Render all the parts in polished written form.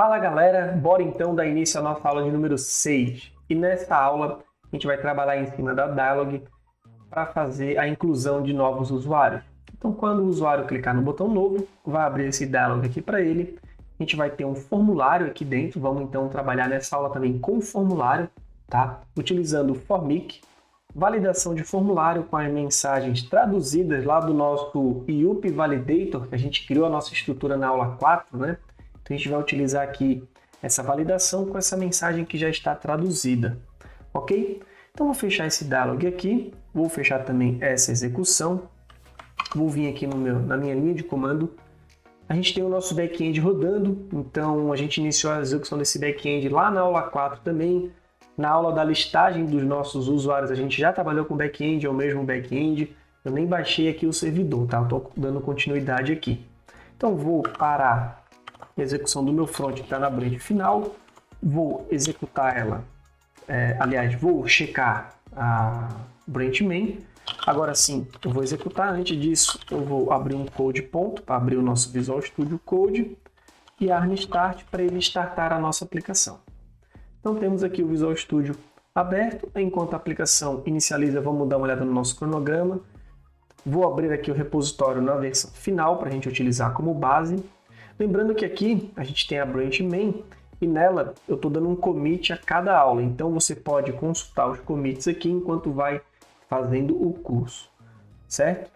Fala galera, bora então dar início à nossa aula de número 6. E nessa aula a gente vai trabalhar em cima da Dialog para fazer a inclusão de novos usuários. Então quando o usuário clicar no botão novo, vai abrir esse Dialog aqui para ele. A gente vai ter um formulário aqui dentro, vamos então trabalhar nessa aula também com o formulário, tá? Utilizando o Formic, validação de formulário com as mensagens traduzidas lá do nosso IUP Validator, que a gente criou a nossa estrutura na aula 4, né? Então a gente vai utilizar aqui essa validação com essa mensagem que já está traduzida, ok? Então vou fechar esse dialog aqui, vou fechar também essa execução, vou vir aqui na minha linha de comando. A gente tem o nosso back-end rodando, então a gente iniciou a execução desse back-end lá na aula 4 também. Na aula da listagem dos nossos usuários a gente já trabalhou com back-end, é o mesmo back-end. Eu nem baixei aqui o servidor, tá? Estou dando continuidade aqui. Então vou parar a execução do meu front que está na branch final, vou executar ela, vou checar a branch main. Agora sim, eu vou executar. Antes disso, eu vou abrir um code ponto para abrir o nosso Visual Studio Code e arm start para ele startar a nossa aplicação. Então temos aqui o Visual Studio aberto, enquanto a aplicação inicializa, vamos dar uma olhada no nosso cronograma. Vou abrir aqui o repositório na versão final para a gente utilizar como base. Lembrando que aqui a gente tem a branch main e nela eu estou dando um commit a cada aula. Então você pode consultar os commits aqui enquanto vai fazendo o curso, certo?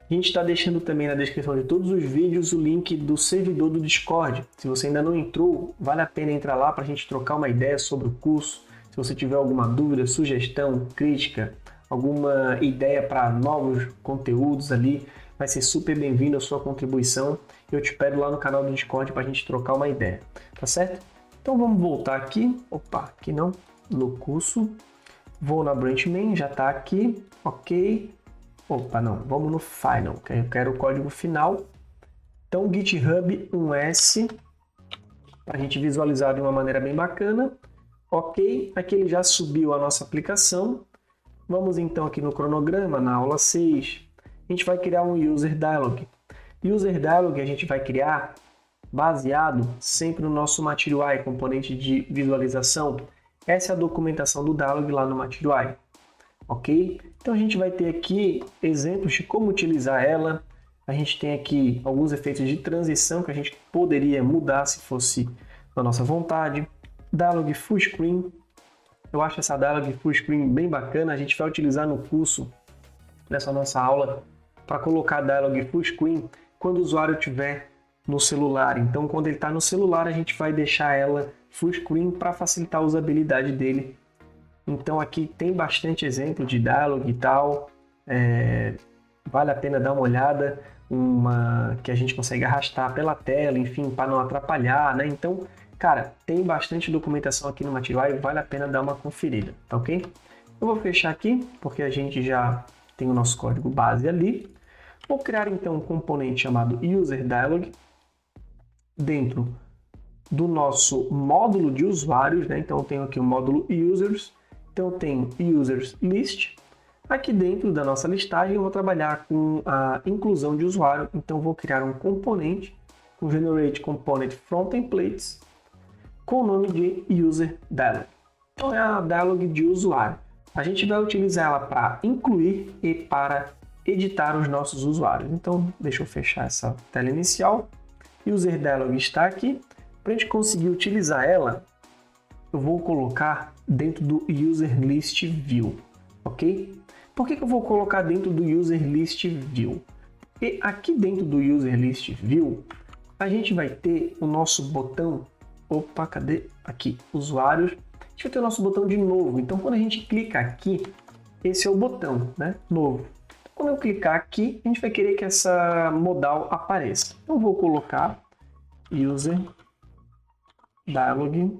A gente está deixando também na descrição de todos os vídeos o link do servidor do Discord. Se você ainda não entrou, vale a pena entrar lá para a gente trocar uma ideia sobre o curso. Se você tiver alguma dúvida, sugestão, crítica, alguma ideia para novos conteúdos ali, vai ser super bem-vindo a sua contribuição. Eu te espero lá no canal do Discord para a gente trocar uma ideia, tá certo? Então vamos voltar aqui, aqui não, no curso. Vou na branch main, já está aqui, ok. Vamos no final, que eu quero o código final. Então GitHub 1S, para a gente visualizar de uma maneira bem bacana. Ok, aqui ele já subiu a nossa aplicação. Vamos então aqui no cronograma, na aula 6, a gente vai criar um User Dialog. User Dialog a gente vai criar baseado sempre no nosso Material UI, componente de visualização. Essa é a documentação do Dialog lá no Material UI, ok? Então a gente vai ter aqui exemplos de como utilizar ela. A gente tem aqui alguns efeitos de transição que a gente poderia mudar se fosse da nossa vontade. Dialog Full Screen. Eu acho essa Dialog Full Screen bem bacana. A gente vai utilizar no curso, nessa nossa aula, para colocar Dialog Full Screen quando o usuário estiver no celular. Então, quando ele está no celular, a gente vai deixar ela Full Screen para facilitar a usabilidade dele. Então, aqui tem bastante exemplo de Dialog e tal. Vale a pena dar uma olhada. Uma que a gente consegue arrastar pela tela, enfim, para não atrapalhar, né? Então, cara, tem bastante documentação aqui no Material e vale a pena dar uma conferida, tá ok? Eu vou fechar aqui, porque a gente já tem o nosso código base ali. Vou criar então um componente chamado User Dialog dentro do nosso módulo de usuários, né? Então eu tenho aqui o módulo Users, então eu tenho Users List. Aqui dentro da nossa listagem eu vou trabalhar com a inclusão de usuário, então vou criar um componente com Generate Component from Templates com o nome de User Dialog. Então é a Dialog de usuário. A gente vai utilizar ela para incluir e para editar os nossos usuários. Então deixa eu fechar essa tela inicial. User Dialog está aqui. Para a gente conseguir utilizar ela, eu vou colocar dentro do User List View, ok? Por que eu vou colocar dentro do User List View? Porque aqui dentro do User List View, a gente vai ter o nosso botão, cadê? Aqui, usuários. A gente vai ter o nosso botão de novo. Então, quando a gente clica aqui, esse é o botão, né? Novo. Quando eu clicar aqui, a gente vai querer que essa modal apareça. Então, eu vou colocar User Dialog.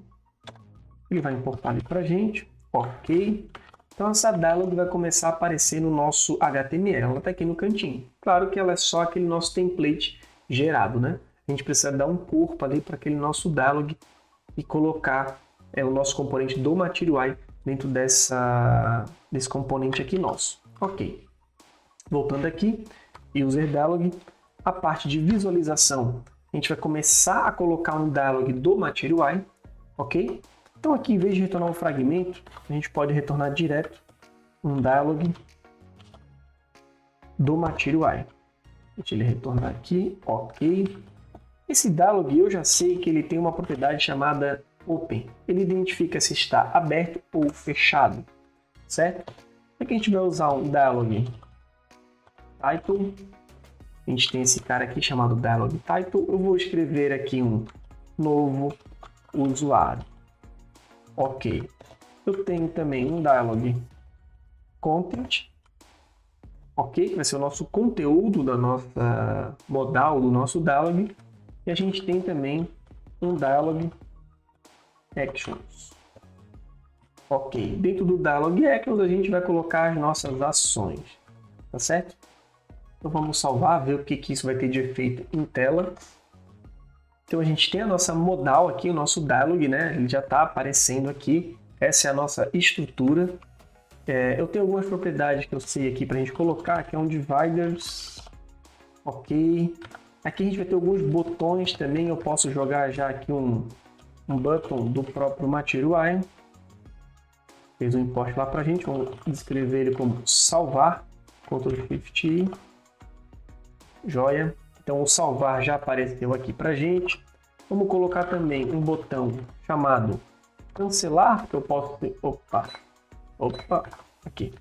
Ele vai importar ali para a gente. Ok. Então, essa Dialog vai começar a aparecer no nosso HTML. Ela está aqui no cantinho. Claro que ela é só aquele nosso template gerado, né? A gente precisa dar um corpo ali para aquele nosso Dialog e colocar o nosso componente do Material UI dentro desse componente aqui nosso. Ok. Voltando aqui, User Dialog, a parte de visualização a gente vai começar a colocar um dialog do Material UI, ok? Então aqui, em vez de retornar um fragmento, a gente pode retornar direto um dialog do Material UI. Deixa ele retornar aqui, ok. Esse dialog eu já sei que ele tem uma propriedade chamada Open. Ele identifica se está aberto ou fechado, certo? Aqui a gente vai usar um dialog title. A gente tem esse cara aqui chamado dialog title. Eu vou escrever aqui um novo usuário. Ok. Eu tenho também um dialog content. Ok, que vai ser o nosso conteúdo da nossa modal, do nosso dialog. E a gente tem também um dialog actions. Ok, dentro do dialog actions a gente vai colocar as nossas ações, tá certo? Então vamos salvar, ver o que isso vai ter de efeito em tela. Então a gente tem a nossa modal aqui, o nosso dialog, né? Ele já está aparecendo aqui. Essa é a nossa estrutura. Eu tenho algumas propriedades que eu sei aqui para a gente colocar, que é um dividers. Ok. Aqui a gente vai ter alguns botões também. Eu posso jogar já aqui um button do próprio Material UI. Fez um import lá para a gente. Vamos descrever ele como salvar. Ctrl Shift I. Joia. Então o salvar já apareceu aqui para a gente. Vamos colocar também um botão chamado cancelar, que eu posso... Opa, aqui.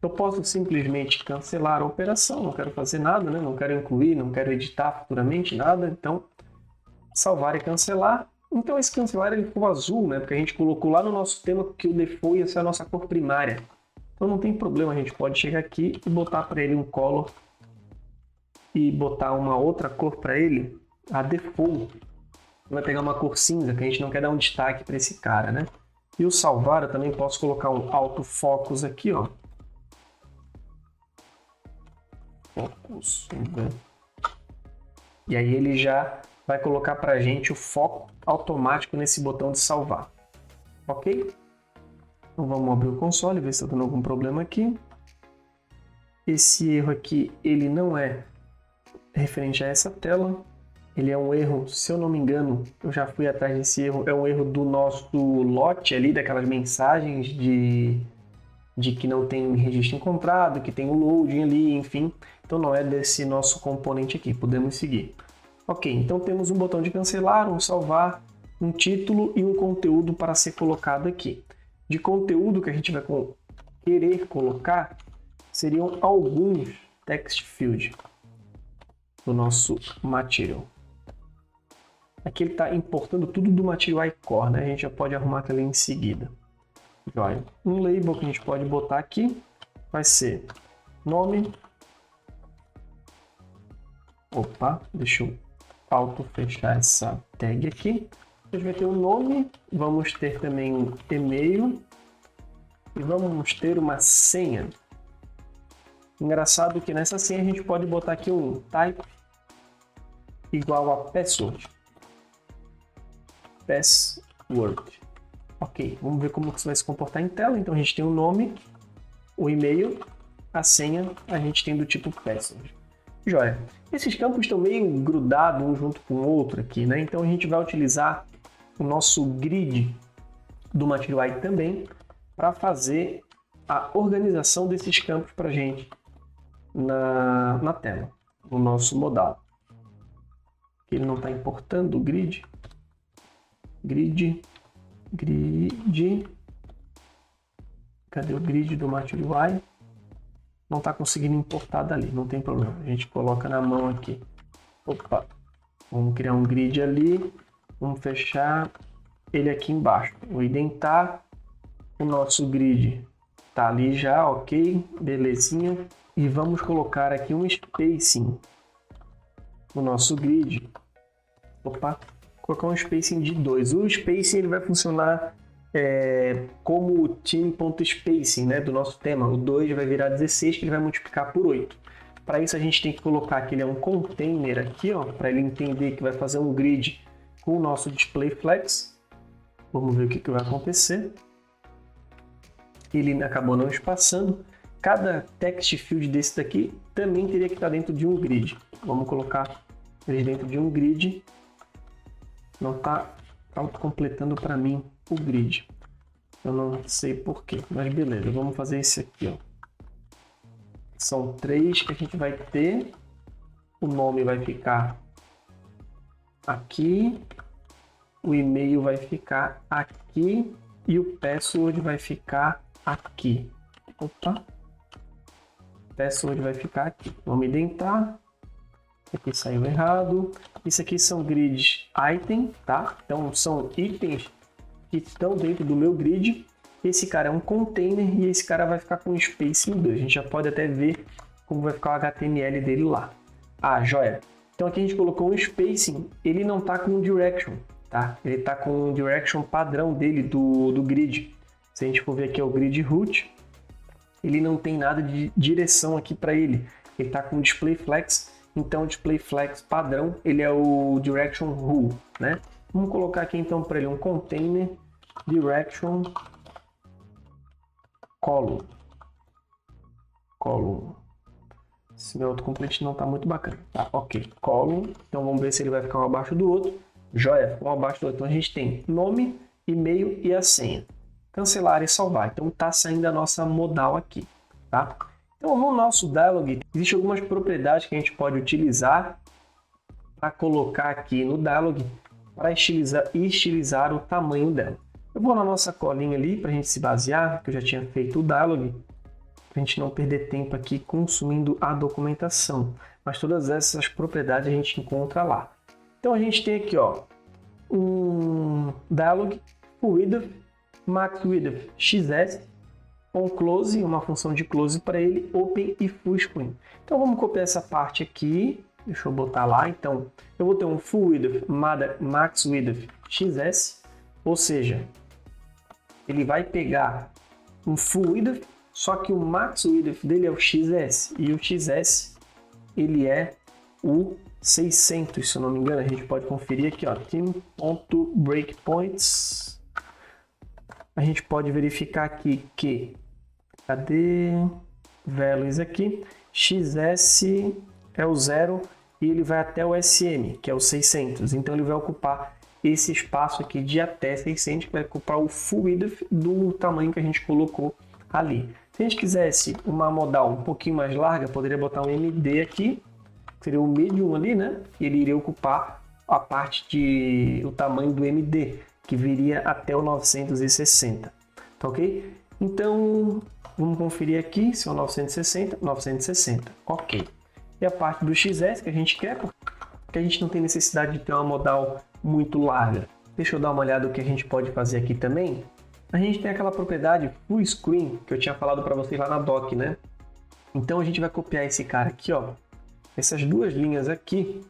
Eu posso simplesmente cancelar a operação, não quero fazer nada, né? Não quero incluir, não quero editar futuramente nada, então salvar e cancelar. Então esse cancelar ele ficou azul, né? Porque a gente colocou lá no nosso tema que o default ia ser a nossa cor primária. Então não tem problema, a gente pode chegar aqui e botar para ele um color e botar uma outra cor para ele, a default. Vai pegar uma cor cinza, que a gente não quer dar um destaque para esse cara, né? E o salvar eu também posso colocar um autofocus aqui, ó. Focus. E aí ele já vai colocar para a gente o foco automático nesse botão de salvar. Ok? Então vamos abrir o console, ver se está dando algum problema aqui. Esse erro aqui, ele não é referente a essa tela. Ele é um erro, se eu não me engano, eu já fui atrás desse erro, é um erro do nosso lote ali, daquelas mensagens de que não tem registro encontrado, que tem o loading ali, enfim. Então não é desse nosso componente aqui, podemos seguir. Ok, então temos um botão de cancelar, um salvar, um título e um conteúdo para ser colocado aqui. De conteúdo que a gente vai querer colocar, seriam alguns text field do nosso material. Aqui ele está importando tudo do Material UI Core, né? A gente já pode arrumar aquilo em seguida. Joia. Um label que a gente pode botar aqui vai ser nome. Opa, deixa eu auto-fechar essa tag aqui. A gente vai ter um nome, vamos ter também um e-mail e vamos ter uma senha. Engraçado que nessa senha a gente pode botar aqui um type igual a password. Ok, vamos ver como isso vai se comportar em tela. Então a gente tem o nome, o e-mail, a senha, a gente tem do tipo password. Joia. Esses campos estão meio grudados um junto com o outro aqui, né? Então a gente vai utilizar o nosso grid do Material UI também para fazer a organização desses campos para a gente na tela, no nosso modal. Ele não está importando o grid. Grid. Cadê o grid do Material UI? Não está conseguindo importar dali, não tem problema. A gente coloca na mão aqui. Opa, vamos criar um grid ali. Vamos fechar ele aqui embaixo. Vou identar. O nosso grid está ali já, ok. Belezinha. E vamos colocar aqui um spacing no nosso grid. Opa, colocar um spacing de 2. O spacing ele vai funcionar como o team.spacing, né, do nosso tema. O 2 vai virar 16, que ele vai multiplicar por 8. Para isso a gente tem que colocar que ele é um container aqui, para ele entender que vai fazer um grid com o nosso display flex. Vamos ver o que vai acontecer. Ele acabou não espaçando. Cada text field desse daqui também teria que estar dentro de um grid. Vamos colocar eles dentro de um grid. Não está autocompletando para mim o grid. Eu não sei porquê, mas beleza, vamos fazer esse aqui, ó. São 3 que a gente vai ter. O nome vai ficar aqui. O e-mail vai ficar aqui. E o password vai ficar aqui. Opa! Password vai ficar aqui. Vamos identar. Aqui saiu errado. Isso aqui são grids item, tá? Então são itens que estão dentro do meu grid. Esse cara é um container e esse cara vai ficar com spacing 2. A gente já pode até ver como vai ficar o HTML dele lá. Ah, joia! Então aqui a gente colocou um spacing, ele não está com direction, tá? Ele está com o direction padrão dele do grid. Se a gente for ver aqui é o grid root, ele não tem nada de direção aqui para ele. Ele está com display flex, então o display flex padrão, ele é o direction rule, né? Vamos colocar aqui então para ele um container direction column. Esse meu autocomplete não está muito bacana. Tá, ok. Column. Então vamos ver se ele vai ficar um abaixo do outro. Joia, ficou um abaixo do outro. Então a gente tem nome, e-mail e a senha. Cancelar e salvar. Então está saindo a nossa modal aqui, tá? Então no nosso dialog, existem algumas propriedades que a gente pode utilizar para colocar aqui no dialog para estilizar o tamanho dela. Eu vou na nossa colinha ali para a gente se basear, que eu já tinha feito o dialog, para a gente não perder tempo aqui consumindo a documentação. Mas todas essas propriedades a gente encontra lá. Então a gente tem aqui, ó, um dialog width, max width xs, on close, uma função de close para ele, open e full screen. Então vamos copiar essa parte aqui, deixa eu botar lá. Então eu vou ter um full width, max width xs, ou seja, ele vai pegar um full width, só que o max width dele é o XS, e o XS ele é o 600, se eu não me engano. A gente pode conferir aqui, ó, team.breakpoints. A gente pode verificar aqui que, cadê values aqui, XS é o 0 e ele vai até o SM, que é o 600. Então ele vai ocupar esse espaço aqui de até 600, que vai ocupar o full width do tamanho que a gente colocou ali. Se a gente quisesse uma modal um pouquinho mais larga, poderia botar um MD aqui, que seria o medium ali, né? E ele iria ocupar a parte o tamanho do MD, que viria até o 960, tá ok? Então, vamos conferir aqui se é o 960, 960, ok. E a parte do XS que a gente quer, porque a gente não tem necessidade de ter uma modal muito larga. Deixa eu dar uma olhada no que a gente pode fazer aqui também. A gente tem aquela propriedade full screen que eu tinha falado para vocês lá na doc, né? Então a gente vai copiar esse cara aqui, ó, essas duas linhas aqui,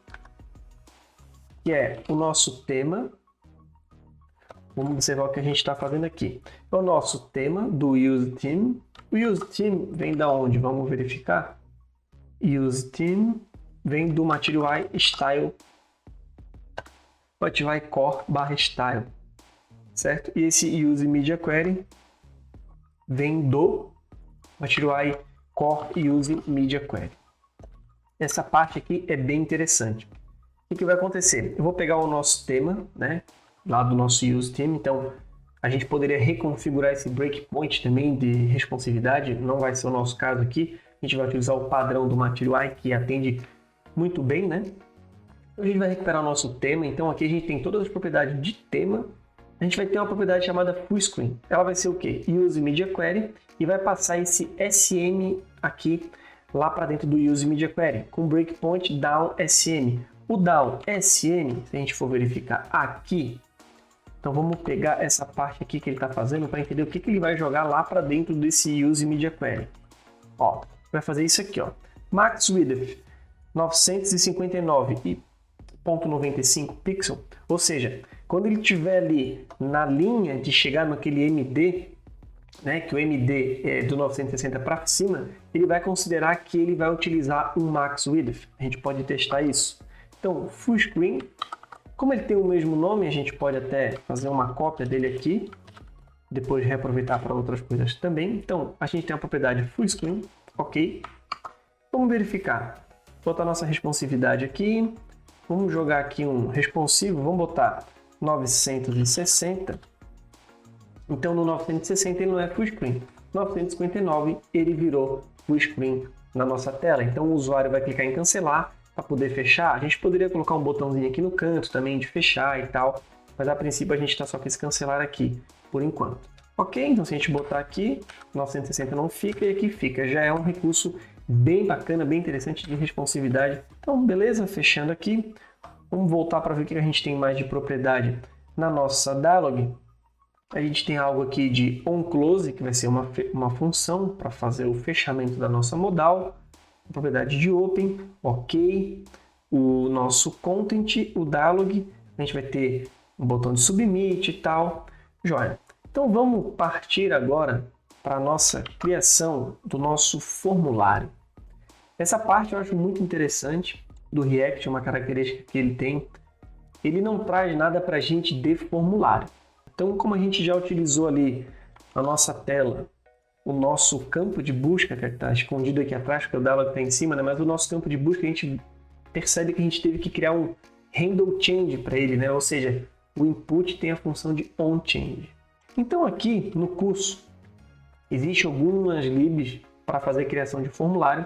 que é o nosso tema. Vamos observar o que a gente está fazendo aqui. É o nosso tema do useTheme. O useTheme vem da onde? Vamos verificar. useTheme vem do Material Style, Material Core/style. Certo? E esse use media query vem do Material Core use media query. Essa parte aqui é bem interessante. O que vai acontecer? Eu vou pegar o nosso tema, né, lá do nosso useTheme. Então a gente poderia reconfigurar esse breakpoint também de responsividade. Não vai ser o nosso caso aqui. A gente vai utilizar o padrão do Material que atende muito bem, né? A gente vai recuperar o nosso tema. Então aqui a gente tem todas as propriedades de tema. A gente vai ter uma propriedade chamada full screen. Ela vai ser o quê? Use media query e vai passar esse SM aqui lá para dentro do use media query com breakpoint down SM. O down SM, se a gente for verificar aqui, então vamos pegar essa parte aqui que ele está fazendo para entender o que ele vai jogar lá para dentro desse use media query. Ó, vai fazer isso aqui, ó. Max width 959,95 pixels, ou seja, quando ele estiver ali na linha de chegar naquele MD, né, que o MD é do 960 para cima, ele vai considerar que ele vai utilizar um max width. A gente pode testar isso. Então, full screen, como ele tem o mesmo nome, a gente pode até fazer uma cópia dele aqui, depois reaproveitar para outras coisas também. Então, a gente tem a propriedade full screen, ok. Vamos verificar. Botar nossa responsividade aqui. Vamos jogar aqui um responsivo, vamos botar 960. Então no 960 ele não é full screen. 959 ele virou full screen na nossa tela. Então o usuário vai clicar em cancelar para poder fechar. A gente poderia colocar um botãozinho aqui no canto também de fechar e tal, mas a princípio a gente está só com esse cancelar aqui por enquanto. Ok, então se a gente botar aqui, 960 não fica e aqui fica. Já é um recurso bem bacana, bem interessante de responsividade. Então beleza, fechando aqui. Vamos voltar para ver o que a gente tem mais de propriedade na nossa dialog. A gente tem algo aqui de onClose, que vai ser uma função para fazer o fechamento da nossa modal. Propriedade de open, ok. O nosso content, o dialog, a gente vai ter um botão de submit e tal. Joia. Então vamos partir agora para a nossa criação do nosso formulário. Essa parte eu acho muito interessante do React, uma característica que ele tem. Ele não traz nada para a gente de formulário. Então, como a gente já utilizou ali na nossa tela o nosso campo de busca, que está escondido aqui atrás, porque o dialog está em cima, né? Mas o nosso campo de busca, a gente percebe que a gente teve que criar um handle change para ele, né? Ou seja, o input tem a função de onChange. Então, aqui no curso, existem algumas libs para fazer a criação de formulário.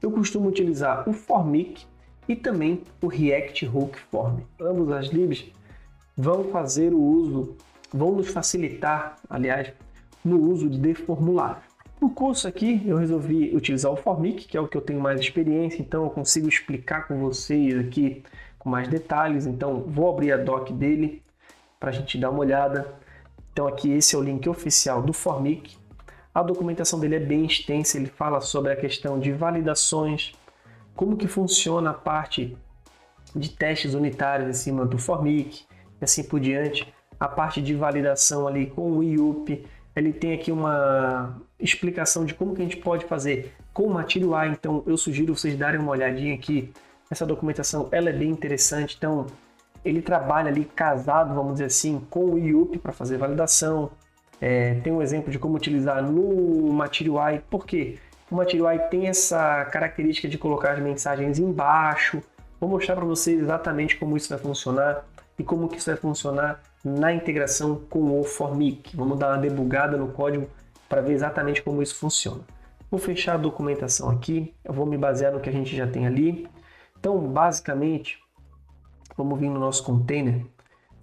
Eu costumo utilizar o Formic e também o React Hook Form. Ambas as libs vão fazer o uso, vão nos facilitar, aliás, no uso de formulário. No curso aqui eu resolvi utilizar o Formic, que é o que eu tenho mais experiência, então eu consigo explicar com vocês aqui com mais detalhes. Então vou abrir a doc dele para a gente dar uma olhada. Então aqui esse é o link oficial do Formic. A documentação dele é bem extensa, ele fala sobre a questão de validações, como que funciona a parte de testes unitários em cima do Formic, e assim por diante. A parte de validação ali com o IUP, ele tem aqui uma explicação de como que a gente pode fazer com o Material UI, então eu sugiro vocês darem uma olhadinha aqui. Essa documentação ela é bem interessante, então ele trabalha ali casado, vamos dizer assim, com o IUP para fazer validação. Tem um exemplo de como utilizar no Material UI, porque o Material UI tem essa característica de colocar as mensagens embaixo. Vou mostrar para vocês exatamente como isso vai funcionar e como que isso vai funcionar na integração com o Formic. Vamos dar uma debugada no código para ver exatamente como isso funciona. Vou fechar a documentação aqui, eu vou me basear no que a gente já tem ali. Então, basicamente, vamos vir no nosso container,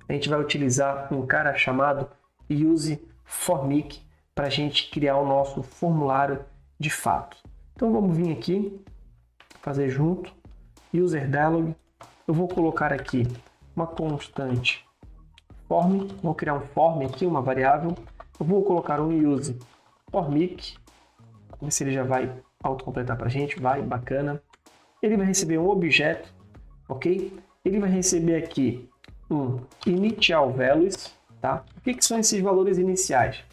a gente vai utilizar um cara chamado useFormic para a gente criar o nosso formulário de fato. Então, vamos vir aqui, fazer junto, userDialog, eu vou colocar aqui uma constante form, vou criar um form aqui, uma variável, eu vou colocar um useFormic, ver se ele já vai autocompletar para a gente, vai, bacana. Ele vai receber um objeto, ok? Ele vai receber aqui um initial values, tá? O que são esses valores iniciais?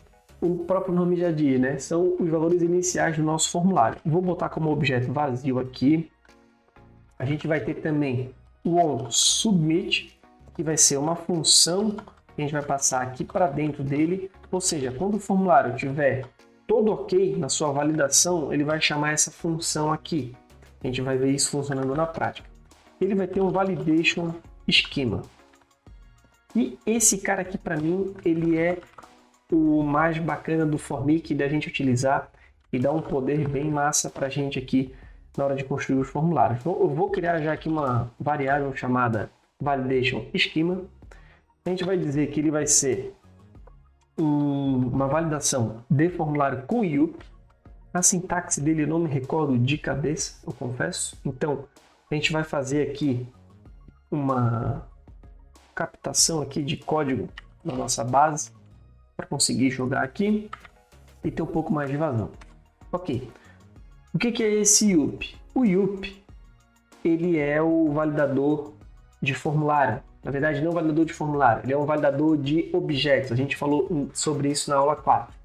O próprio nome já diz, né? São os valores iniciais do nosso formulário. Vou botar como objeto vazio aqui. A gente vai ter também o onSubmit, que vai ser uma função que a gente vai passar aqui para dentro dele. Ou seja, quando o formulário tiver todo ok na sua validação, ele vai chamar essa função aqui. A gente vai ver isso funcionando na prática. Ele vai ter um validation schema. E esse cara aqui, para mim, ele é o mais bacana do Formic da gente utilizar e dá um poder bem massa para a gente aqui na hora de construir os formulários. Eu vou criar já aqui uma variável chamada validation schema. A gente vai dizer que ele vai ser uma validação de formulário com IUP. A sintaxe dele eu não me recordo de cabeça, eu confesso. Então, a gente vai fazer aqui uma captação aqui de código na nossa base para conseguir jogar aqui e ter um pouco mais de vazão. Ok. O que é esse IUP? O IUP ele é o validador de formulário. Na verdade, não é um validador de formulário, ele é um validador de objetos. A gente falou sobre isso na aula 4.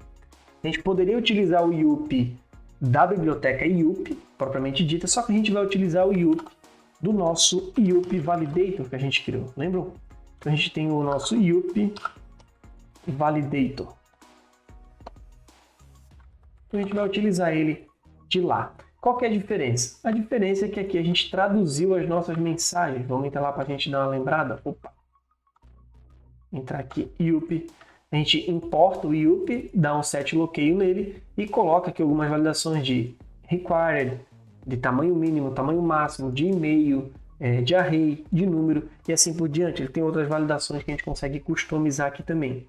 A gente poderia utilizar o IUP da biblioteca IUP, propriamente dita, só que a gente vai utilizar o IUP do nosso IUP Validator que a gente criou, lembram? Então a gente tem o nosso IUP Validator. Então a gente vai utilizar ele de lá. Qual que é a diferença? A diferença é que aqui a gente traduziu as nossas mensagens. Vamos entrar lá para a gente dar uma lembrada. Opa! Entrar aqui, IUP. A gente importa o IUP, dá um set bloqueio nele e coloca aqui algumas validações de required, de tamanho mínimo, tamanho máximo, de e-mail, de array, de número e assim por diante. Ele tem outras validações que a gente consegue customizar aqui também.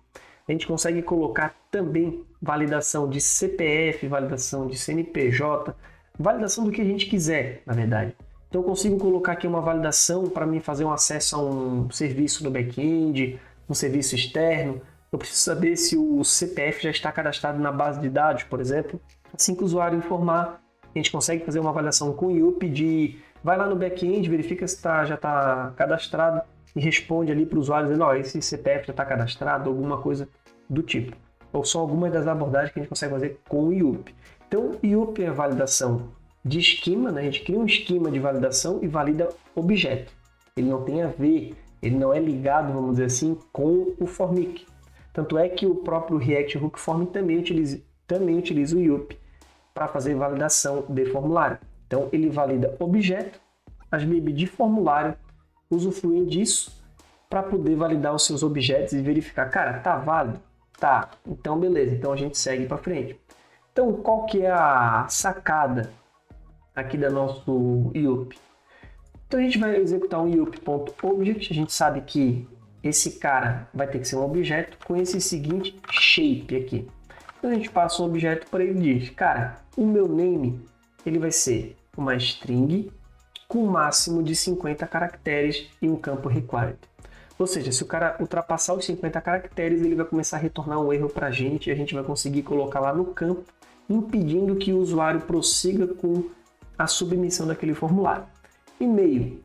A gente consegue colocar também validação de CPF, validação de CNPJ, validação do que a gente quiser, na verdade. Então eu consigo colocar aqui uma validação para mim fazer um acesso a um serviço no back-end, um serviço externo. Eu preciso saber se o CPF já está cadastrado na base de dados, por exemplo. Assim que o usuário informar, a gente consegue fazer uma avaliação com o IUP de vai lá no back-end, verifica se já está cadastrado e responde ali para o usuário dizendo, esse CPF já está cadastrado, alguma coisa do tipo. Ou são algumas das abordagens que a gente consegue fazer com o IUP. Então, o IUP é a validação de esquema, né? A gente cria um esquema de validação e valida objeto. Ele não tem a ver, ele não é ligado, vamos dizer assim, com o Formic. Tanto é que o próprio React Hook Form também utiliza o IUP para fazer validação de formulário. Então, ele valida objeto, as libs de formulário usufruem disso para poder validar os seus objetos e verificar, cara, tá válido? Tá, então beleza, então a gente segue para frente. Então, qual que é a sacada aqui da nosso IUP? Então, a gente vai executar um IUP.object, a gente sabe que esse cara vai ter que ser um objeto com esse seguinte shape aqui. Então, a gente passa um objeto para ele e diz, cara, o meu name ele vai ser uma string com um máximo de 50 caracteres e um campo required. Ou seja, se o cara ultrapassar os 50 caracteres, ele vai começar a retornar um erro para a gente vai conseguir colocar lá no campo, impedindo que o usuário prossiga com a submissão daquele formulário. E-mail.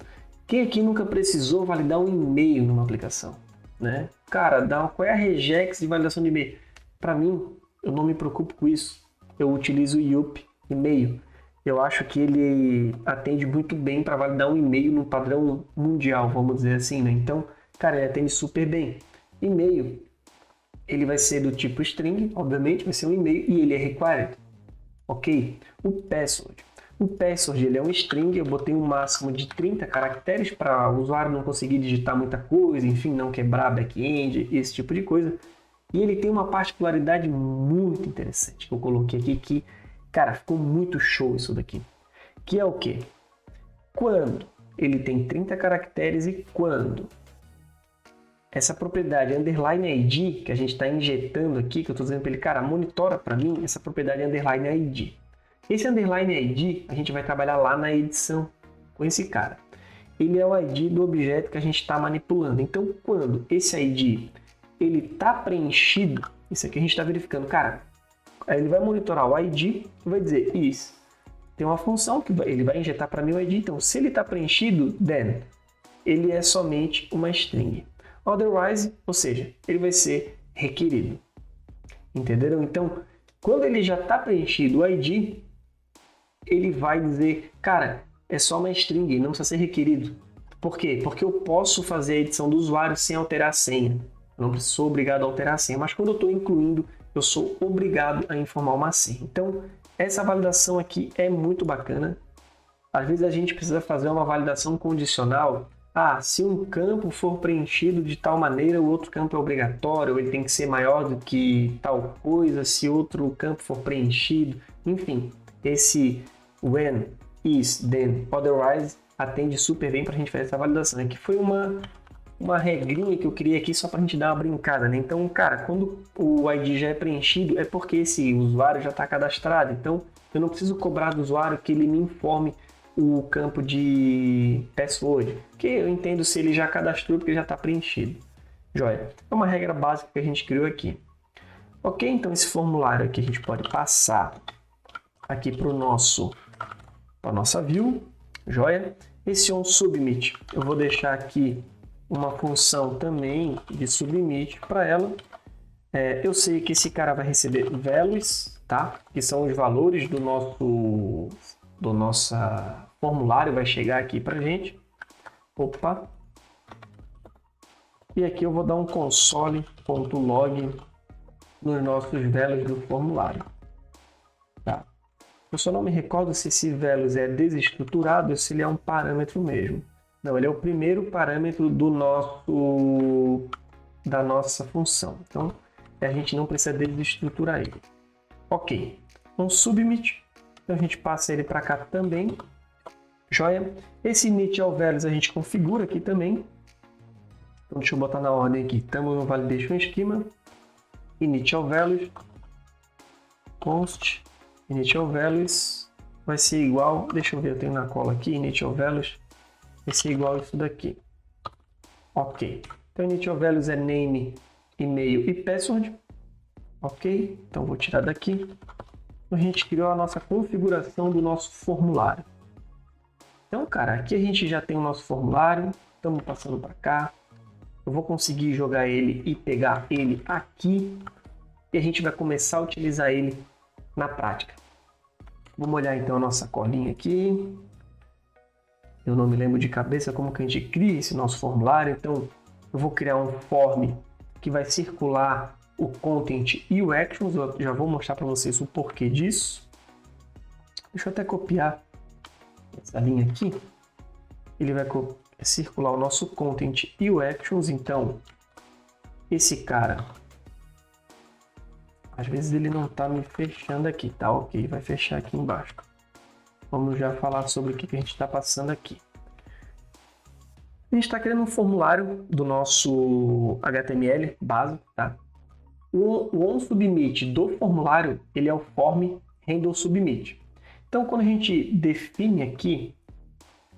Quem aqui nunca precisou validar um e-mail numa aplicação? Né? Cara, qual é a regex de validação de e-mail? Para mim, eu não me preocupo com isso. Eu utilizo o IUP, e-mail. Eu acho que ele atende muito bem para validar um e-mail no padrão mundial, vamos dizer assim, né? Então, cara, ele atende super bem. E-mail, ele vai ser do tipo string, obviamente, vai ser um e-mail e ele é required. Ok? O password. O password ele é um string, eu botei um máximo de 30 caracteres para o usuário não conseguir digitar muita coisa, enfim, não quebrar back-end, esse tipo de coisa. E ele tem uma particularidade muito interessante que eu coloquei aqui que, cara, ficou muito show isso daqui. Que é o quê? Quando ele tem 30 caracteres e quando essa propriedade underline ID que a gente está injetando aqui, que eu estou dizendo para ele, cara, monitora para mim essa propriedade underline ID. Esse underline ID a gente vai trabalhar lá na edição com esse cara. Ele é o ID do objeto que a gente está manipulando. Então, quando esse ID ele está preenchido, isso aqui a gente está verificando, cara, aí ele vai monitorar o ID e vai dizer, isso, tem uma função que ele vai injetar para mim o ID, então se ele está preenchido, then, ele é somente uma string. Otherwise, ou seja, ele vai ser requerido. Entenderam? Então, quando ele já está preenchido o ID, ele vai dizer, cara, é só uma string, não precisa ser requerido. Por quê? Porque eu posso fazer a edição do usuário sem alterar a senha. Eu não sou obrigado a alterar a senha, mas quando eu estou incluindo, eu sou obrigado a informar uma senha. Então, essa validação aqui é muito bacana. Às vezes a gente precisa fazer uma validação condicional. Se um campo for preenchido de tal maneira, o outro campo é obrigatório, ele tem que ser maior do que tal coisa, se outro campo for preenchido. Enfim, esse when, is, then, otherwise atende super bem para a gente fazer essa validação. Aqui foi uma regrinha que eu criei aqui só para a gente dar uma brincada, né? Então, cara, quando o ID já é preenchido, é porque esse usuário já está cadastrado. Então, eu não preciso cobrar do usuário que ele me informe o campo de password, que eu entendo se ele já cadastrou porque já está preenchido. Joia. É uma regra básica que a gente criou aqui. Ok, então esse formulário aqui a gente pode passar aqui para a nossa view. Joia. Esse onSubmit, eu vou deixar aqui uma função também de submit para ela. Eu sei que esse cara vai receber values, tá? Que são os valores do nosso formulário, vai chegar aqui para gente. Opa! E aqui eu vou dar um console.log nos nossos values do formulário. Tá? Eu só não me recordo se esse values é desestruturado ou se ele é um parâmetro mesmo. Não, ele é o primeiro parâmetro da nossa função. Então, a gente não precisa desestruturar ele. Ok. Então, submit. Então, a gente passa ele para cá também. Joia. Esse initial values a gente configura aqui também. Então, deixa eu botar na ordem aqui. Estamos no validation schema. Initial values. Const. Initial values vai ser igual. Deixa eu ver, eu tenho na cola aqui. Initial values vai ser igual a isso daqui. Ok. Então, initial values é name, e-mail e password. Ok. Então, vou tirar daqui. A gente criou a nossa configuração do nosso formulário. Então, cara, aqui a gente já tem o nosso formulário. Estamos passando para cá. Eu vou conseguir jogar ele e pegar ele aqui. E a gente vai começar a utilizar ele na prática. Vamos olhar então a nossa colinha aqui. Eu não me lembro de cabeça como que a gente cria esse nosso formulário. Então, eu vou criar um form que vai circular o content e o actions. Eu já vou mostrar para vocês o porquê disso. Deixa eu até copiar essa linha aqui. Ele vai circular o nosso content e o actions. Então, esse cara, às vezes ele não está me fechando aqui, tá? Ok, vai fechar aqui embaixo. Vamos já falar sobre o que a gente está passando aqui. A gente está criando um formulário do nosso HTML básico, tá? O onSubmit do formulário, ele é o form handle submit. Então, quando a gente define aqui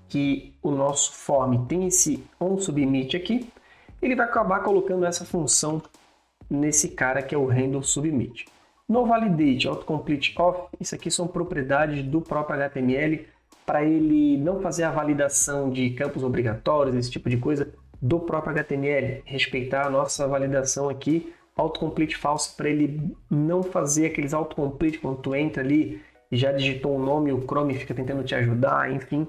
que o nosso form tem esse onSubmit aqui, ele vai acabar colocando essa função nesse cara que é o handle submit. No validate, autocomplete off, isso aqui são propriedades do próprio HTML para ele não fazer a validação de campos obrigatórios, esse tipo de coisa, do próprio HTML. Respeitar a nossa validação aqui, autocomplete false, para ele não fazer aqueles autocomplete quando tu entra ali e já digitou um nome e o Chrome fica tentando te ajudar, enfim.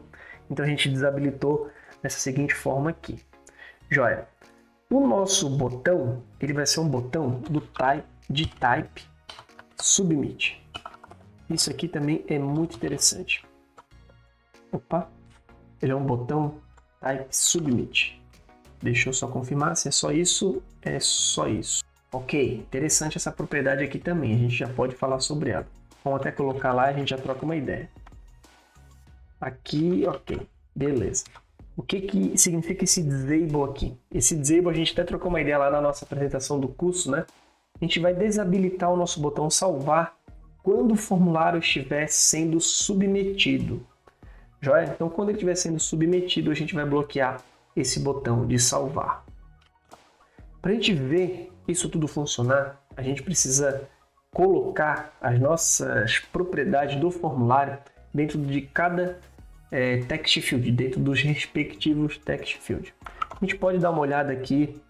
Então a gente desabilitou dessa seguinte forma aqui. Joia. O nosso botão, ele vai ser um botão de type submit. Isso aqui também é muito interessante. Opa, ele é um botão type submit. Deixa eu só confirmar se é só isso. É só isso. Ok, interessante essa propriedade aqui também. A gente já pode falar sobre ela. Vamos até colocar lá e a gente já troca uma ideia. Aqui, ok, beleza. O que significa esse disable aqui? Esse disable a gente até trocou uma ideia lá na nossa apresentação do curso, né? A gente vai desabilitar o nosso botão salvar quando o formulário estiver sendo submetido. Joia? Então, quando ele estiver sendo submetido, a gente vai bloquear esse botão de salvar. Para a gente ver isso tudo funcionar, a gente precisa colocar as nossas propriedades do formulário dentro de cada text field, dentro dos respectivos text field. A gente pode dar uma olhada aqui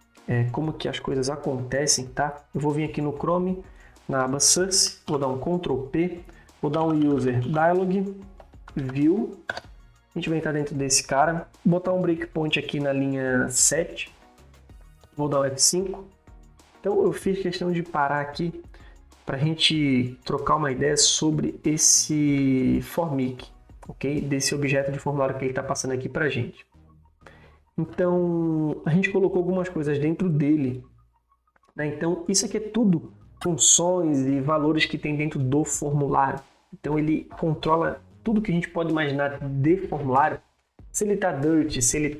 como que as coisas acontecem, tá? Eu vou vir aqui no Chrome, na aba Source, vou dar um Ctrl P, vou dar um User Dialog, View, a gente vai entrar dentro desse cara, botar um breakpoint aqui na linha 7, vou dar um F5. Então eu fiz questão de parar aqui para a gente trocar uma ideia sobre esse formic, ok? Desse objeto de formulário que ele está passando aqui para a gente. Então, a gente colocou algumas coisas dentro dele, né? Então, isso aqui é tudo funções e valores que tem dentro do formulário. Então, ele controla tudo que a gente pode imaginar de formulário. Se ele está dirty, se ele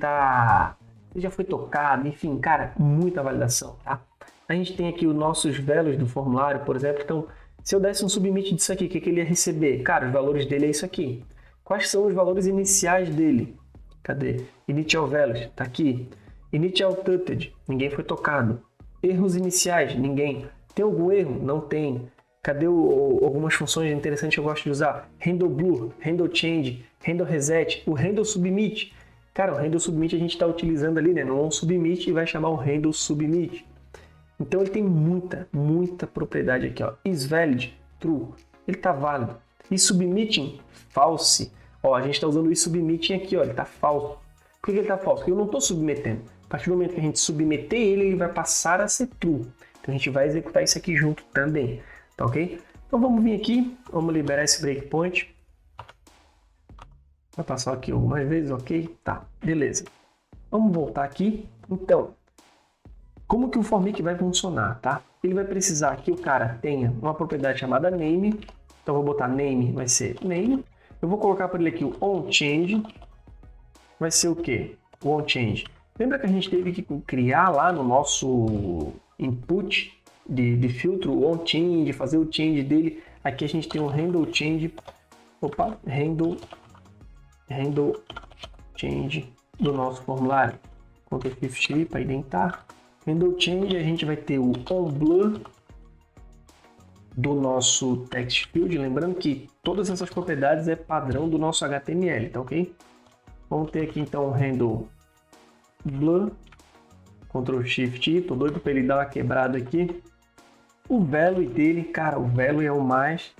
já foi tocado, enfim, cara, muita validação, tá? A gente tem aqui os nossos values do formulário, por exemplo. Então, se eu desse um submit disso aqui, o que ele ia receber? Cara, os valores dele é isso aqui. Quais são os valores iniciais dele? Cadê? Initial values, tá aqui. Initial touched, ninguém foi tocado. Erros iniciais, ninguém. Tem algum erro? Não tem. Cadê algumas funções interessantes que eu gosto de usar? Handle blur, handle change, handle reset, o handle submit. Cara, o handle submit a gente está utilizando ali, né? No onSubmit e vai chamar o handle submit. Então ele tem muita propriedade aqui, ó. Is valid, true, ele está válido. E submitting, false. Ó, a gente está usando o submitting aqui, ó, ele está falso. Por que ele está falso? Porque eu não estou submetendo. A partir do momento que a gente submeter ele vai passar a ser true. Então a gente vai executar isso aqui junto também, tá ok? Então vamos vir aqui, vamos liberar esse breakpoint. Vai passar aqui algumas vezes, ok? Tá, beleza. Vamos voltar aqui. Então, como que o forMake vai funcionar, tá? Ele vai precisar que o cara tenha uma propriedade chamada name. Então, eu vou botar name, vai ser name. Eu vou colocar por ele aqui o onChange. Vai ser o quê? O onChange. Lembra que a gente teve que criar lá no nosso input de filtro o onChange, fazer o change dele. Aqui a gente tem um handle change. Opa, handle change do nosso formulário. Ctrl Shift para identar. Handle change, a gente vai ter o onBlur do nosso text field. Lembrando que todas essas propriedades é padrão do nosso HTML, tá ok? Vamos ter aqui então o handle blur. Ctrl Shift, tô doido para ele dar uma quebrada aqui. O value dele, cara, o value é o mais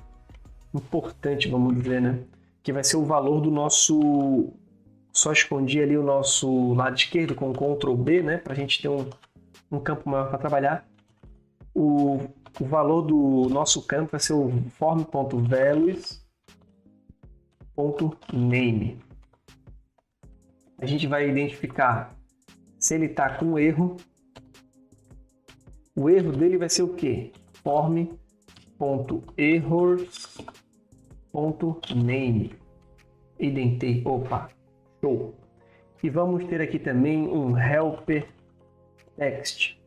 importante, vamos dizer, né? Que vai ser o valor do nosso... Só escondi ali o nosso lado esquerdo com Ctrl B, né? Para a gente ter um campo maior para trabalhar. O valor do nosso campo vai ser o form.values.name. A gente vai identificar se ele está com erro. O erro dele vai ser o quê? Form.errors.name. Identei. Opa, show. E vamos ter aqui também um helper text.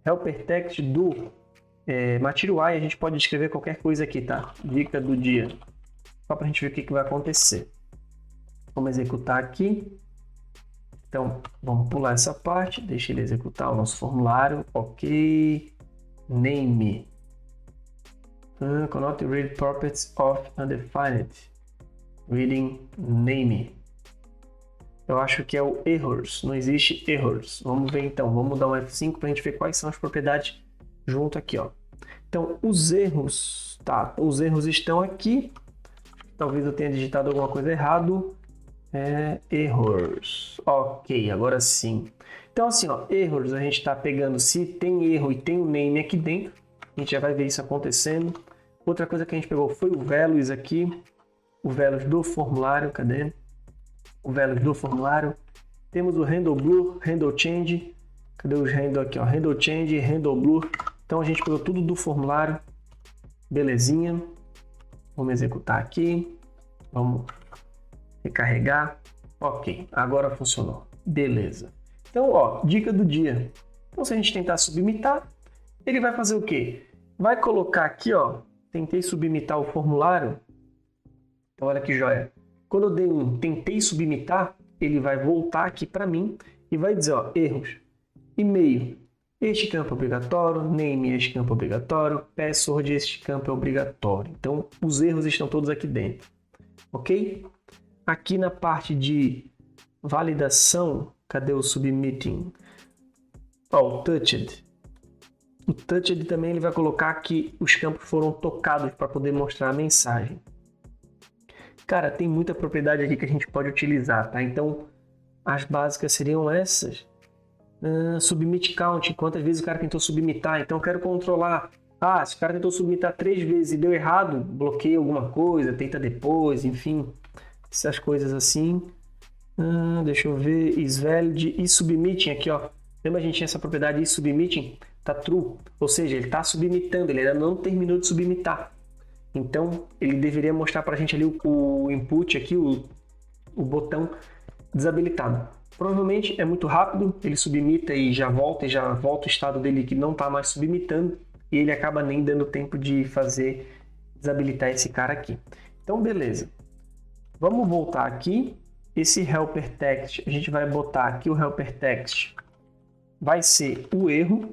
Helper text do Material UI, a gente pode escrever qualquer coisa aqui, tá? Dica do dia. Só para a gente ver o que vai acontecer. Vamos executar aqui. Então, vamos pular essa parte, deixa ele executar o nosso formulário. Ok. Name. Cannot read properties of undefined. Reading name. Eu acho que é o errors, não existe errors. Vamos ver então, vamos dar um F5 para a gente ver quais são as propriedades junto aqui, ó. Então, os erros, tá, os erros estão aqui. Talvez eu tenha digitado alguma coisa errado. Errors. Ok, agora sim. Então, assim, ó, errors, a gente está pegando se tem erro e tem o name aqui dentro. A gente já vai ver isso acontecendo. Outra coisa que a gente pegou foi o values aqui. O values do formulário, cadê? O values do formulário. Temos o handle blur, handle change. Cadê os handle aqui, ó? Handle change, handle blur. Então, a gente pegou tudo do formulário. Belezinha. Vamos executar aqui. Vamos recarregar. Ok, agora funcionou. Beleza. Então, ó, dica do dia. Então, se a gente tentar submitar, ele vai fazer o quê? Vai colocar aqui, ó, tentei submitar o formulário. Então, olha que joia. Quando eu dei tentei submitar, ele vai voltar aqui para mim e vai dizer, ó, erros. E-mail, este campo é obrigatório. Name, este campo é obrigatório. Password, este campo é obrigatório. Então, os erros estão todos aqui dentro. Ok? Aqui na parte de validação, cadê o submitting? Ó, o touched. O touched também ele vai colocar que os campos foram tocados para poder mostrar a mensagem. Cara, tem muita propriedade aqui que a gente pode utilizar, tá? Então, as básicas seriam essas. Submit count, quantas vezes o cara tentou submitar. Então, eu quero controlar. Ah, se o cara tentou submitar 3 vezes e deu errado, bloqueia alguma coisa, tenta depois, enfim. Essas coisas assim. Deixa eu ver. Isvalid e submitting aqui, ó. Lembra a gente tinha essa propriedade de submitting? Tá true. Ou seja, ele está submitando, ele ainda não terminou de submitar. Então, ele deveria mostrar para a gente ali o input aqui, o botão desabilitado. Provavelmente é muito rápido, ele submita e já volta o estado dele que não está mais submitando e ele acaba nem dando tempo de fazer desabilitar esse cara aqui. Então, beleza. Vamos voltar aqui. Esse helper text, a gente vai botar aqui o helper text. Vai ser o erro,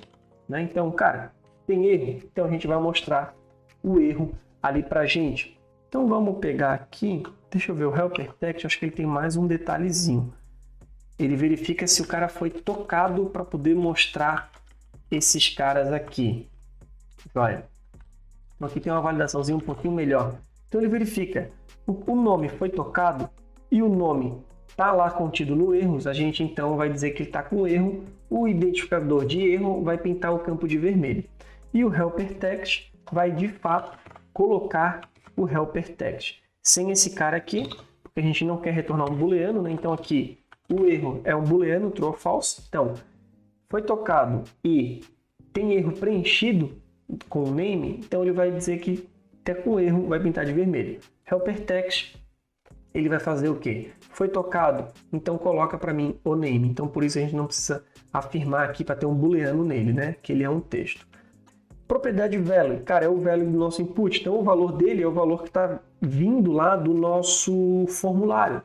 né? Então, cara, tem erro, então a gente vai mostrar o erro ali pra gente. Então, vamos pegar aqui, deixa eu ver o helper text, acho que ele tem mais um detalhezinho. Ele verifica se o cara foi tocado para poder mostrar esses caras aqui. Olha, aqui tem uma validaçãozinha um pouquinho melhor. Então, ele verifica o nome foi tocado e o nome está lá contido no erros, a gente então vai dizer que ele está com erro. O identificador de erro vai pintar o campo de vermelho. E o helper text vai de fato colocar o helper text. Sem esse cara aqui, porque a gente não quer retornar um booleano, né? Então aqui o erro é um booleano, true ou false. Então, foi tocado e tem erro preenchido com o name, então ele vai dizer que até com erro vai pintar de vermelho. Helper text, ele vai fazer o quê? Foi tocado, então coloca para mim o name. Então por isso a gente não precisa afirmar aqui para ter um booleano nele, né? Que ele é um texto. Propriedade value, cara, é o value do nosso input. Então o valor dele é o valor que está vindo lá do nosso formulário.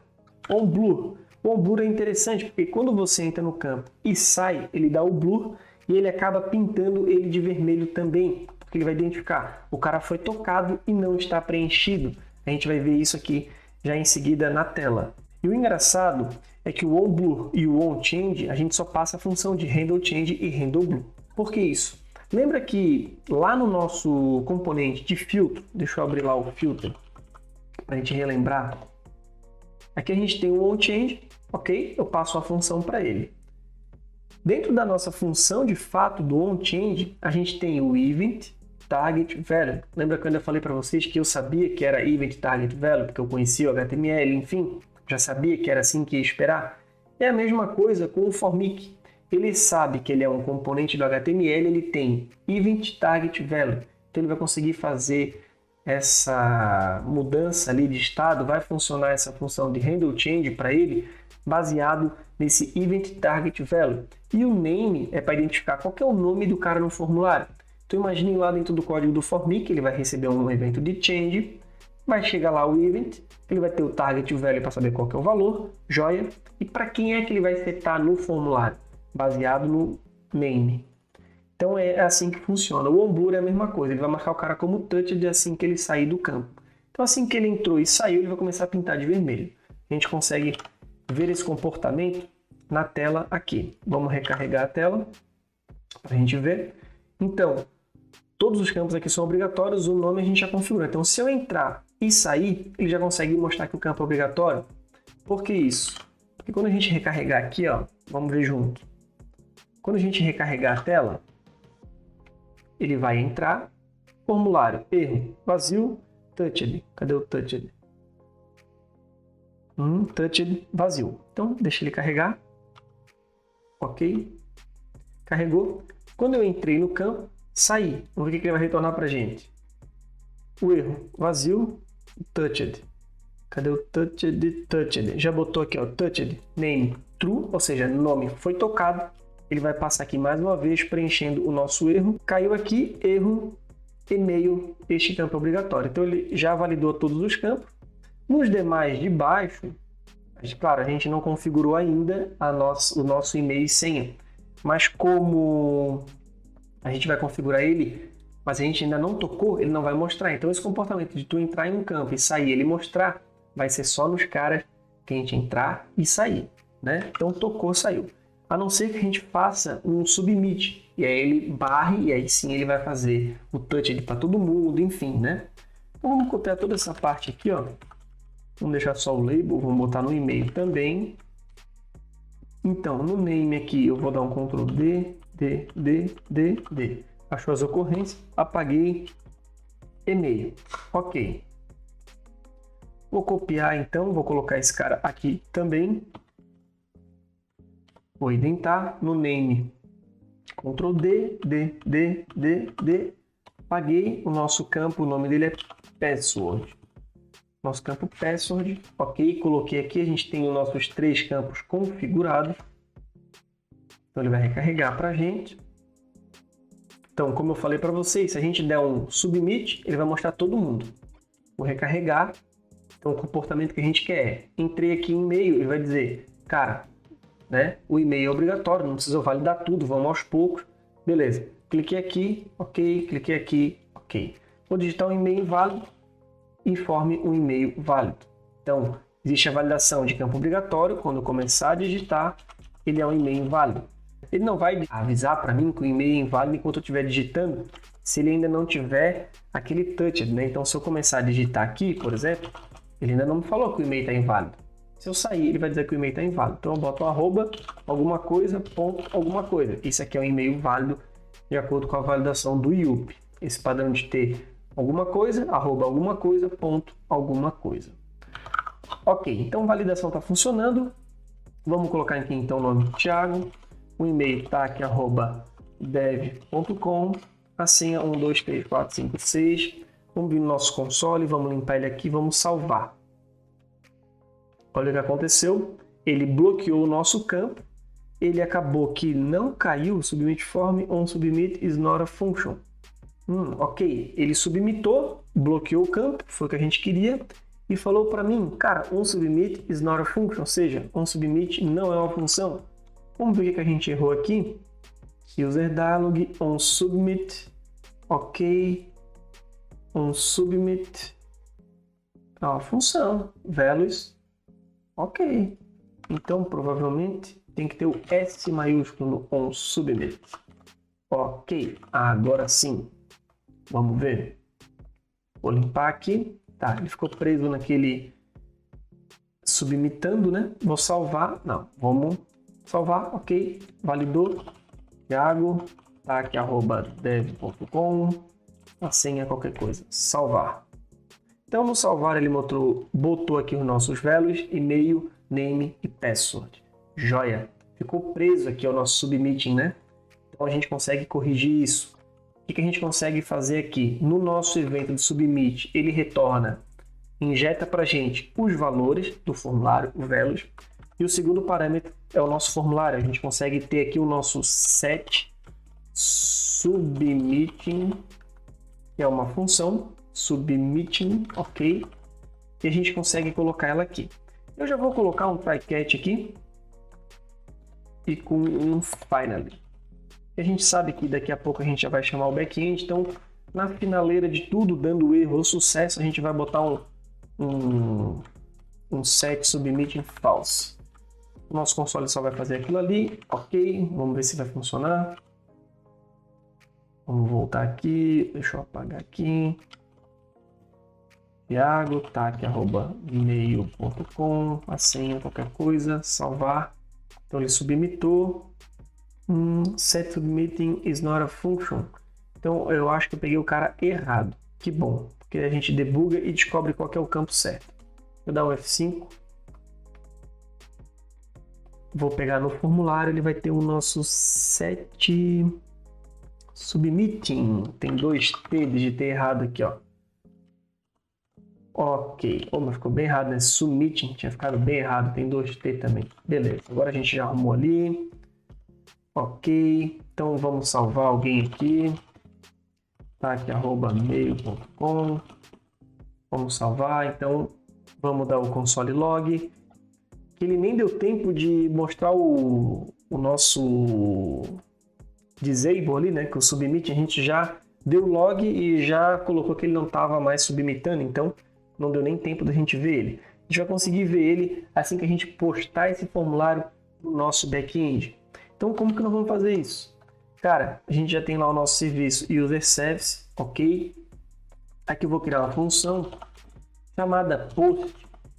OnBlur. O OnBlur é interessante porque quando você entra no campo e sai, ele dá o blur e ele acaba pintando ele de vermelho também, porque ele vai identificar o cara foi tocado e não está preenchido. A gente vai ver isso aqui já em seguida na tela. E o engraçado é que o OnBlur e o OnChange, a gente só passa a função de handleChange e handleBlur. Por que isso? Lembra que lá no nosso componente de filtro, deixa eu abrir lá o filtro para a gente relembrar. Aqui a gente tem o OnChange, ok? Eu passo a função para ele. Dentro da nossa função de fato do OnChange, a gente tem o Event Target Value. Lembra que eu ainda falei para vocês que eu sabia que era Event Target Value, porque eu conhecia o HTML, enfim, já sabia que era assim que ia esperar? É a mesma coisa com o Formic. Ele sabe que ele é um componente do HTML, ele tem Event Target Value. Então ele vai conseguir fazer essa mudança ali de estado, vai funcionar essa função de handleChange para ele, baseado nesse Event Target Value. E o name é para identificar qual que é o nome do cara no formulário. Então imagine lá dentro do código do Formic, ele vai receber um evento de change, vai chegar lá o event, ele vai ter o target value para saber qual que é o valor, joia. E para quem é que ele vai setar no formulário? Baseado no name. Então é assim que funciona. O OnBlur é a mesma coisa, ele vai marcar o cara como touched assim que ele sair do campo. Então assim que ele entrou e saiu, ele vai começar a pintar de vermelho. A gente consegue ver esse comportamento na tela aqui. Vamos recarregar a tela para a gente ver. Então, todos os campos aqui são obrigatórios, o nome a gente já configura. Então, se eu entrar e sair, ele já consegue mostrar que o campo é obrigatório. Por que isso? Porque quando a gente recarregar aqui, ó, vamos ver junto. Quando a gente recarregar a tela, ele vai entrar, formulário, erro, vazio, touched. Cadê o touched? Touched, vazio. Então, deixa ele carregar. Ok. Carregou. Quando eu entrei no campo, saí. Vamos ver o que ele vai retornar para a gente. O erro, vazio, touched. Cadê o touched? Touched. Já botou aqui, ó, touched, name, true, ou seja, nome foi tocado. Ele vai passar aqui mais uma vez, preenchendo o nosso erro. Caiu aqui, erro, e-mail, este campo é obrigatório. Então, ele já validou todos os campos. Nos demais de baixo, claro, a gente não configurou ainda o nosso e-mail e senha. Mas como a gente vai configurar ele, mas a gente ainda não tocou, ele não vai mostrar. Então, esse comportamento de tu entrar em um campo e sair, ele mostrar, vai ser só nos caras que a gente entrar e sair, né? Então, tocou, saiu. A não ser que a gente faça um submit, e aí ele barre, e aí sim ele vai fazer o touch para todo mundo, enfim, né? Então, vamos copiar toda essa parte aqui, ó. Vamos deixar só o label, vamos botar no e-mail também. Então, no name aqui, eu vou dar um Ctrl D. Achou as ocorrências, apaguei, e-mail. Ok. Vou copiar então, vou colocar esse cara aqui também. Vou identar no name, Ctrl D. Apaguei o nosso campo, o nome dele é password. Nosso campo password, ok, coloquei aqui, a gente tem os nossos 3 campos configurados. Então ele vai recarregar para a gente. Então, como eu falei para vocês, se a gente der um submit, ele vai mostrar todo mundo. Vou recarregar. Então o comportamento que a gente quer é, entrei aqui em e-mail, ele vai dizer, cara, né, o e-mail é obrigatório, não precisa validar tudo, vamos aos poucos. Beleza, cliquei aqui, ok, cliquei aqui, ok. Vou digitar um e-mail inválido. Informe um e-mail válido. Então, existe a validação de campo obrigatório. Quando eu começar a digitar, ele é um e-mail inválido. Ele não vai avisar para mim que o e-mail é inválido enquanto eu estiver digitando, se ele ainda não tiver aquele touched, né? Então, se eu começar a digitar aqui, por exemplo, ele ainda não me falou que o e-mail está inválido. Se eu sair, ele vai dizer que o e-mail está inválido. Então, eu boto arroba, alguma coisa, ponto, alguma coisa. Esse aqui é um e-mail válido de acordo com a validação do IUP. Esse padrão de ter alguma coisa, arroba alguma coisa, ponto alguma coisa. Ok, então a validação está funcionando. Vamos colocar aqui então o nome do Thiago, o e-mail tá aqui, dev.com, a senha 1, 2, 3, 4, 5, 6. Vamos vir no nosso console, vamos limpar ele aqui, vamos salvar. Olha o que aconteceu, ele bloqueou o nosso campo, ele acabou que não caiu, submit form on submit is not a function. Ok, ele submitou, bloqueou o campo, foi o que a gente queria, e falou para mim, cara, onSubmit is not a function, ou seja, onSubmit não é uma função. Vamos ver o que a gente errou aqui. User dialog, onSubmit, ok, onSubmit, é uma função, values, ok. Então, provavelmente, tem que ter o S maiúsculo no onSubmit. Ok, agora sim. Vamos ver. Vou limpar aqui. Tá, ele ficou preso naquele submitando, né? Vou salvar. Não, vamos salvar. Ok, validou. Thiago, tá aqui, @dev.com. A senha, qualquer coisa. Salvar. Então, no salvar, ele botou aqui os nossos values, e-mail, name e password. Joia. Ficou preso aqui ao nosso submitting, né? Então, a gente consegue corrigir isso. O que a gente consegue fazer aqui? No nosso evento de submit, ele retorna, injeta para a gente os valores do formulário, o values, e o segundo parâmetro é o nosso formulário. A gente consegue ter aqui o nosso set submitting, que é uma função, submitting, ok, e a gente consegue colocar ela aqui. Eu já vou colocar um try catch aqui e com um finally. A gente sabe que daqui a pouco a gente já vai chamar o back-end, então na finaleira de tudo, dando erro ou sucesso, a gente vai botar um set submitting false. O nosso console só vai fazer aquilo ali, ok, vamos ver se vai funcionar. Vamos voltar aqui, deixa eu apagar aqui. Thiago, tá aqui, @mail.com, a senha, qualquer coisa, salvar. Então ele submitou. Set submitting is not a function. Então eu acho que eu peguei o cara errado. Que bom, porque a gente debuga e descobre qual que é o campo certo. Vou dar um F5. Vou pegar no formulário, ele vai ter o nosso set submitting. Tem 2T, digitei errado aqui, ó. Ok, mas ficou bem errado, né? Submitting, tinha ficado bem errado, tem 2T também. Beleza, agora a gente já arrumou ali. Ok, então vamos salvar alguém aqui. Tá aqui, @mail.com. Vamos salvar, então vamos dar o console log. Que ele nem deu tempo de mostrar o nosso disable ali, né? Que o submit a gente já deu log e já colocou que ele não estava mais submitando, então não deu nem tempo da gente ver ele. A gente vai conseguir ver ele assim que a gente postar esse formulário no nosso back-end. Então, como que nós vamos fazer isso? Cara, a gente já tem lá o nosso serviço user service, ok? Aqui eu vou criar uma função chamada post,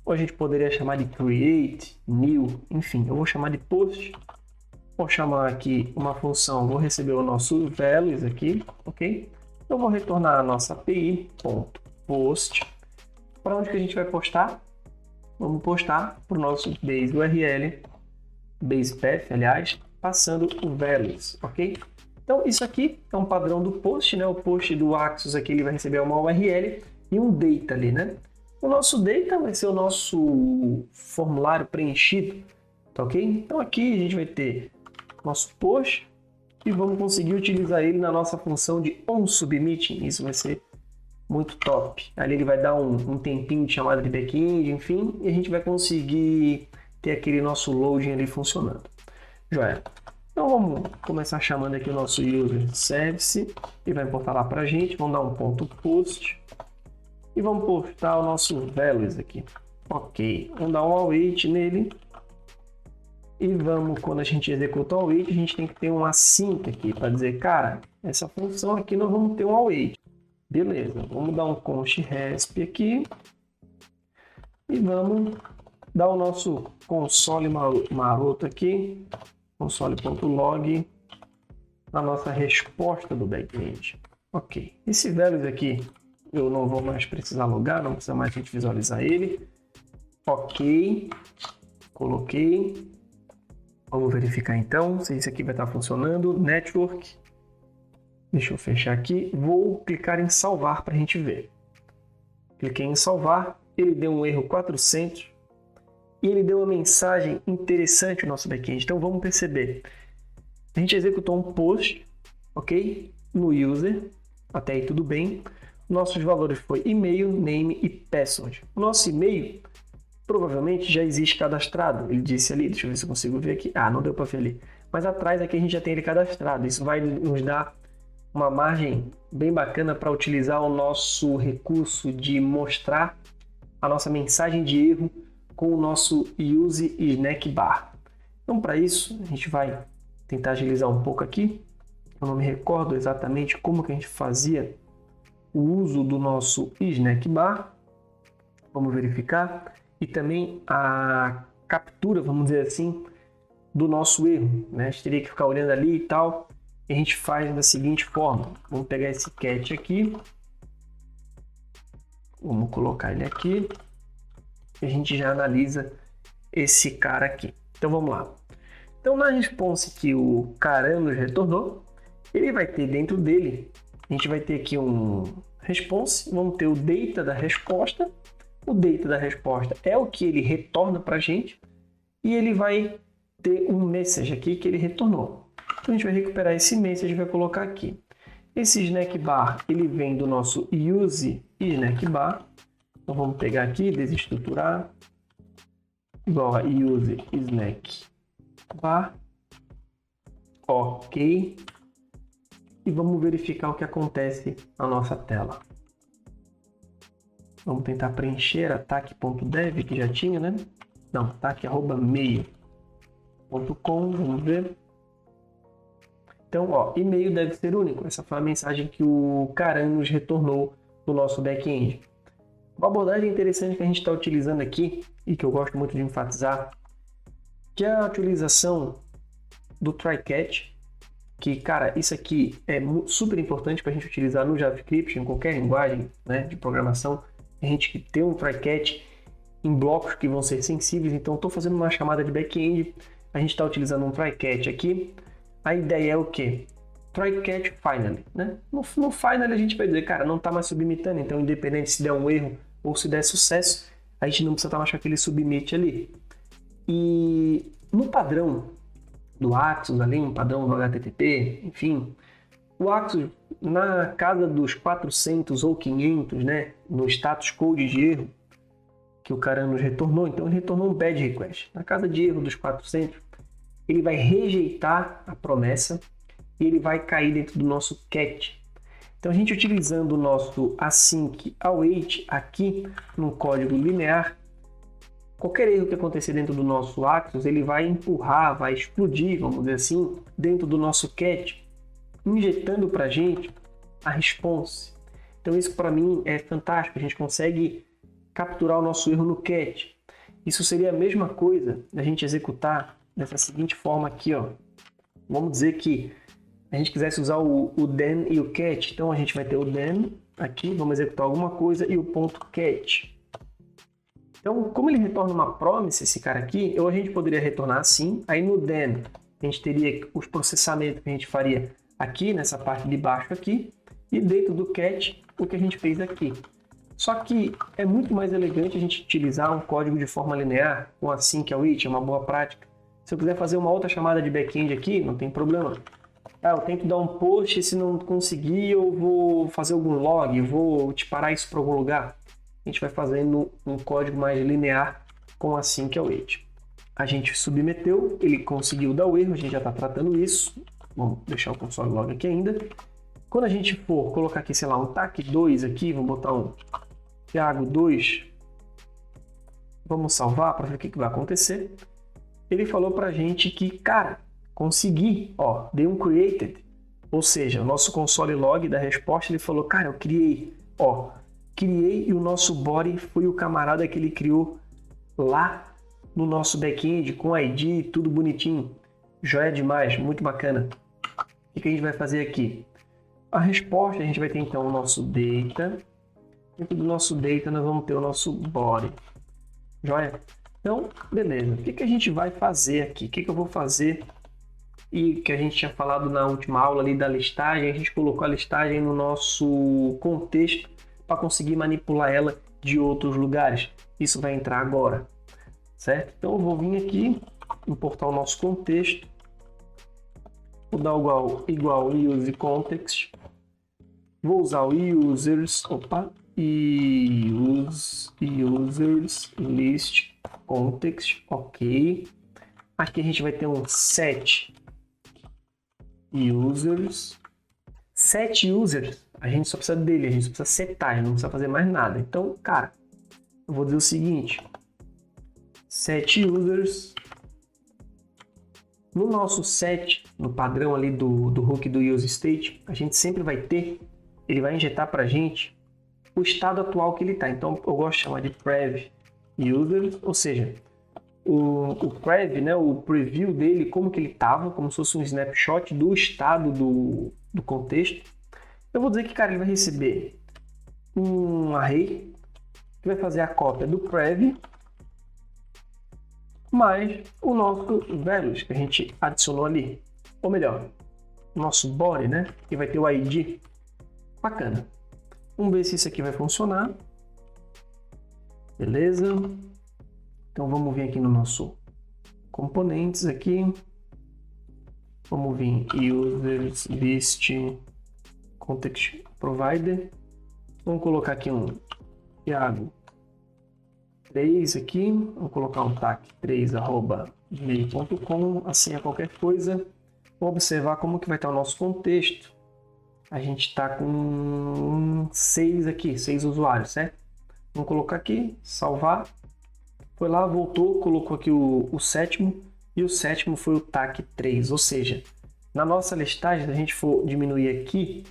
ou a gente poderia chamar de create, new, enfim, eu vou chamar de post. Vou chamar aqui uma função, vou receber o nosso values aqui, ok? Eu vou retornar a nossa API.post. Para onde que a gente vai postar? Vamos postar para o nosso base URL, base path, aliás, passando o values, ok? Então, isso aqui é um padrão do post, né? O post do Axos aqui ele vai receber uma URL e um data ali, né? O nosso data vai ser o nosso formulário preenchido, tá ok? Então, aqui a gente vai ter nosso post e vamos conseguir utilizar ele na nossa função de onSubmitting. Isso vai ser muito top. Ali ele vai dar um tempinho de chamada de back-end, enfim, e a gente vai conseguir ter aquele nosso loading ali funcionando. Joia. Então vamos começar chamando aqui o nosso user service e vai importar lá para a gente. Vamos dar um ponto post e vamos postar o nosso values aqui. Ok, vamos dar um await nele e vamos, quando a gente executa o await, a gente tem que ter um async aqui para dizer, cara, essa função aqui nós vamos ter um await. Beleza, vamos dar um const resp aqui e vamos dar o nosso console maroto aqui, console.log, na nossa resposta do backend. Ok, esse values aqui Eu não vou mais precisar logar, não precisa mais a gente visualizar ele. Ok, coloquei. Vamos verificar então se isso aqui vai estar funcionando. Network. Deixa eu fechar aqui. Vou clicar em salvar para a gente ver. Cliquei em salvar, ele deu um erro 400 e ele deu uma mensagem interessante no nosso backend. Então vamos perceber. A gente executou um post, ok? No user, até aí tudo bem. Nossos valores foi e-mail, name e password. O nosso e-mail provavelmente já existe cadastrado. Ele disse ali, deixa eu ver se eu consigo ver aqui. Ah, não deu para ver ali. Mas atrás aqui a gente já tem ele cadastrado. Isso vai nos dar uma margem bem bacana para utilizar o nosso recurso de mostrar a nossa mensagem de erro com o nosso use snack bar. Então, para isso, a gente vai tentar agilizar um pouco aqui. Eu não me recordo exatamente como que a gente fazia o uso do nosso snack bar. Vamos verificar. E também a captura, vamos dizer assim, do nosso erro, né? A gente teria que ficar olhando ali e tal. E a gente faz da seguinte forma. Vamos pegar esse cat aqui. Vamos colocar ele aqui. E a gente já analisa esse cara aqui. Então vamos lá. Então na response que o cara nos retornou, ele vai ter dentro dele, a gente vai ter aqui um response, vamos ter o data da resposta. O data da resposta é o que ele retorna para a gente. E ele vai ter um message aqui que ele retornou. Então a gente vai recuperar esse message e vai colocar aqui. Esse snack bar, ele vem do nosso use snack bar. Então vamos pegar aqui, desestruturar, igual a use snack bar. Ok. E vamos verificar o que acontece na nossa tela. Vamos tentar preencher ataque.dev, que já tinha, né? Não, ataque@mail.com, vamos ver. Então, ó, e-mail deve ser único. Essa foi a mensagem que o Karan nos retornou no nosso back-end. Uma abordagem interessante que a gente está utilizando aqui, e que eu gosto muito de enfatizar, que é a utilização do try-catch, que, cara, isso aqui é super importante para a gente utilizar no JavaScript, em qualquer linguagem, né, de programação. A gente tem um try-catch em blocos que vão ser sensíveis. Então, estou fazendo uma chamada de back-end, a gente está utilizando um try-catch aqui. A ideia é o quê? Try catch finally, né? No finally a gente vai dizer, cara, não está mais submitando, então independente se der um erro ou se der sucesso, a gente não precisa estar mais com aquele submit ali. E no padrão do Axos ali, um padrão do HTTP, enfim, o Axos na casa dos 400 ou 500, né? No status code de erro que o cara nos retornou, então ele retornou um bad request. Na casa de erro dos 400, ele vai rejeitar a promessa e ele vai cair dentro do nosso cat. Então, a gente utilizando o nosso async await aqui no código linear, qualquer erro que acontecer dentro do nosso Axos, ele vai empurrar, vai explodir, vamos dizer assim, dentro do nosso cat, injetando para a gente a response. Então, isso para mim é fantástico, a gente consegue capturar o nosso erro no cat. Isso seria a mesma coisa da gente executar dessa seguinte forma aqui, ó. Vamos dizer que a gente quisesse usar o then e o cat, então a gente vai ter o then aqui, vamos executar alguma coisa e o ponto cat. Então, como ele retorna uma promise, esse cara aqui, ou a gente poderia retornar assim, aí no then a gente teria os processamentos que a gente faria aqui, nessa parte de baixo aqui, e dentro do cat, o que a gente fez aqui. Só que é muito mais elegante a gente utilizar um código de forma linear, com async await, é uma boa prática. Se eu quiser fazer uma outra chamada de back-end aqui, não tem problema. Eu tento dar um post, se não conseguir, eu vou fazer algum log, vou disparar isso para algum lugar. A gente vai fazendo um código mais linear com async await. A gente submeteu, ele conseguiu dar o erro, a gente já está tratando isso. Vamos deixar o console log aqui ainda. Quando a gente for colocar aqui, sei lá, um TAC 2 aqui, vamos botar um Thiago 2. Vamos salvar para ver o que vai acontecer. Ele falou para a gente que, cara, consegui, ó, dei um created, ou seja, o nosso console log da resposta, ele falou, cara, eu criei, ó, criei e o nosso body foi o camarada que ele criou lá no nosso back-end, com ID, tudo bonitinho, joia demais, muito bacana. O que a gente vai fazer aqui? A resposta, a gente vai ter então o nosso data, Dentro do nosso data, nós vamos ter o nosso body. Joia? Então, beleza. O que a gente vai fazer aqui? O que eu vou fazer? E que a gente tinha falado na última aula ali da listagem, a gente colocou a listagem no nosso contexto para conseguir manipular ela de outros lugares. Isso vai entrar agora, certo? Então eu vou vir aqui, importar o nosso contexto, vou dar igual use context, vou usar o users list context, ok. Aqui a gente vai ter um set users. Set users, a gente só precisa dele, a gente só precisa setar, a gente não precisa fazer mais nada. Então, cara, eu vou dizer o seguinte: set users. No nosso set, no padrão ali do hook do useState, a gente sempre vai ter, ele vai injetar para a gente o estado atual que ele está. Então, eu gosto de chamar de prev users, ou seja, o prev, né, o preview dele, como que ele estava, como se fosse um snapshot do estado do contexto. Eu vou dizer que, cara, ele vai receber um array que vai fazer a cópia do prev mais o nosso values que a gente adicionou ali. Ou melhor, o nosso body, né, que vai ter o ID. Bacana. Vamos ver se isso aqui vai funcionar. Beleza. Então vamos vir aqui no nosso componentes aqui. Vamos vir users list context provider. Vamos colocar aqui um Thiago 3 aqui. Vamos colocar um tag 3@gmail.com, assim é qualquer coisa. Vou observar como que vai estar o nosso contexto. A gente está com 6 aqui, 6 usuários, certo? Vamos colocar aqui, salvar. Foi lá, voltou, colocou aqui o sétimo, e o sétimo foi o TAC 3, ou seja, na nossa listagem, se a gente for diminuir aqui,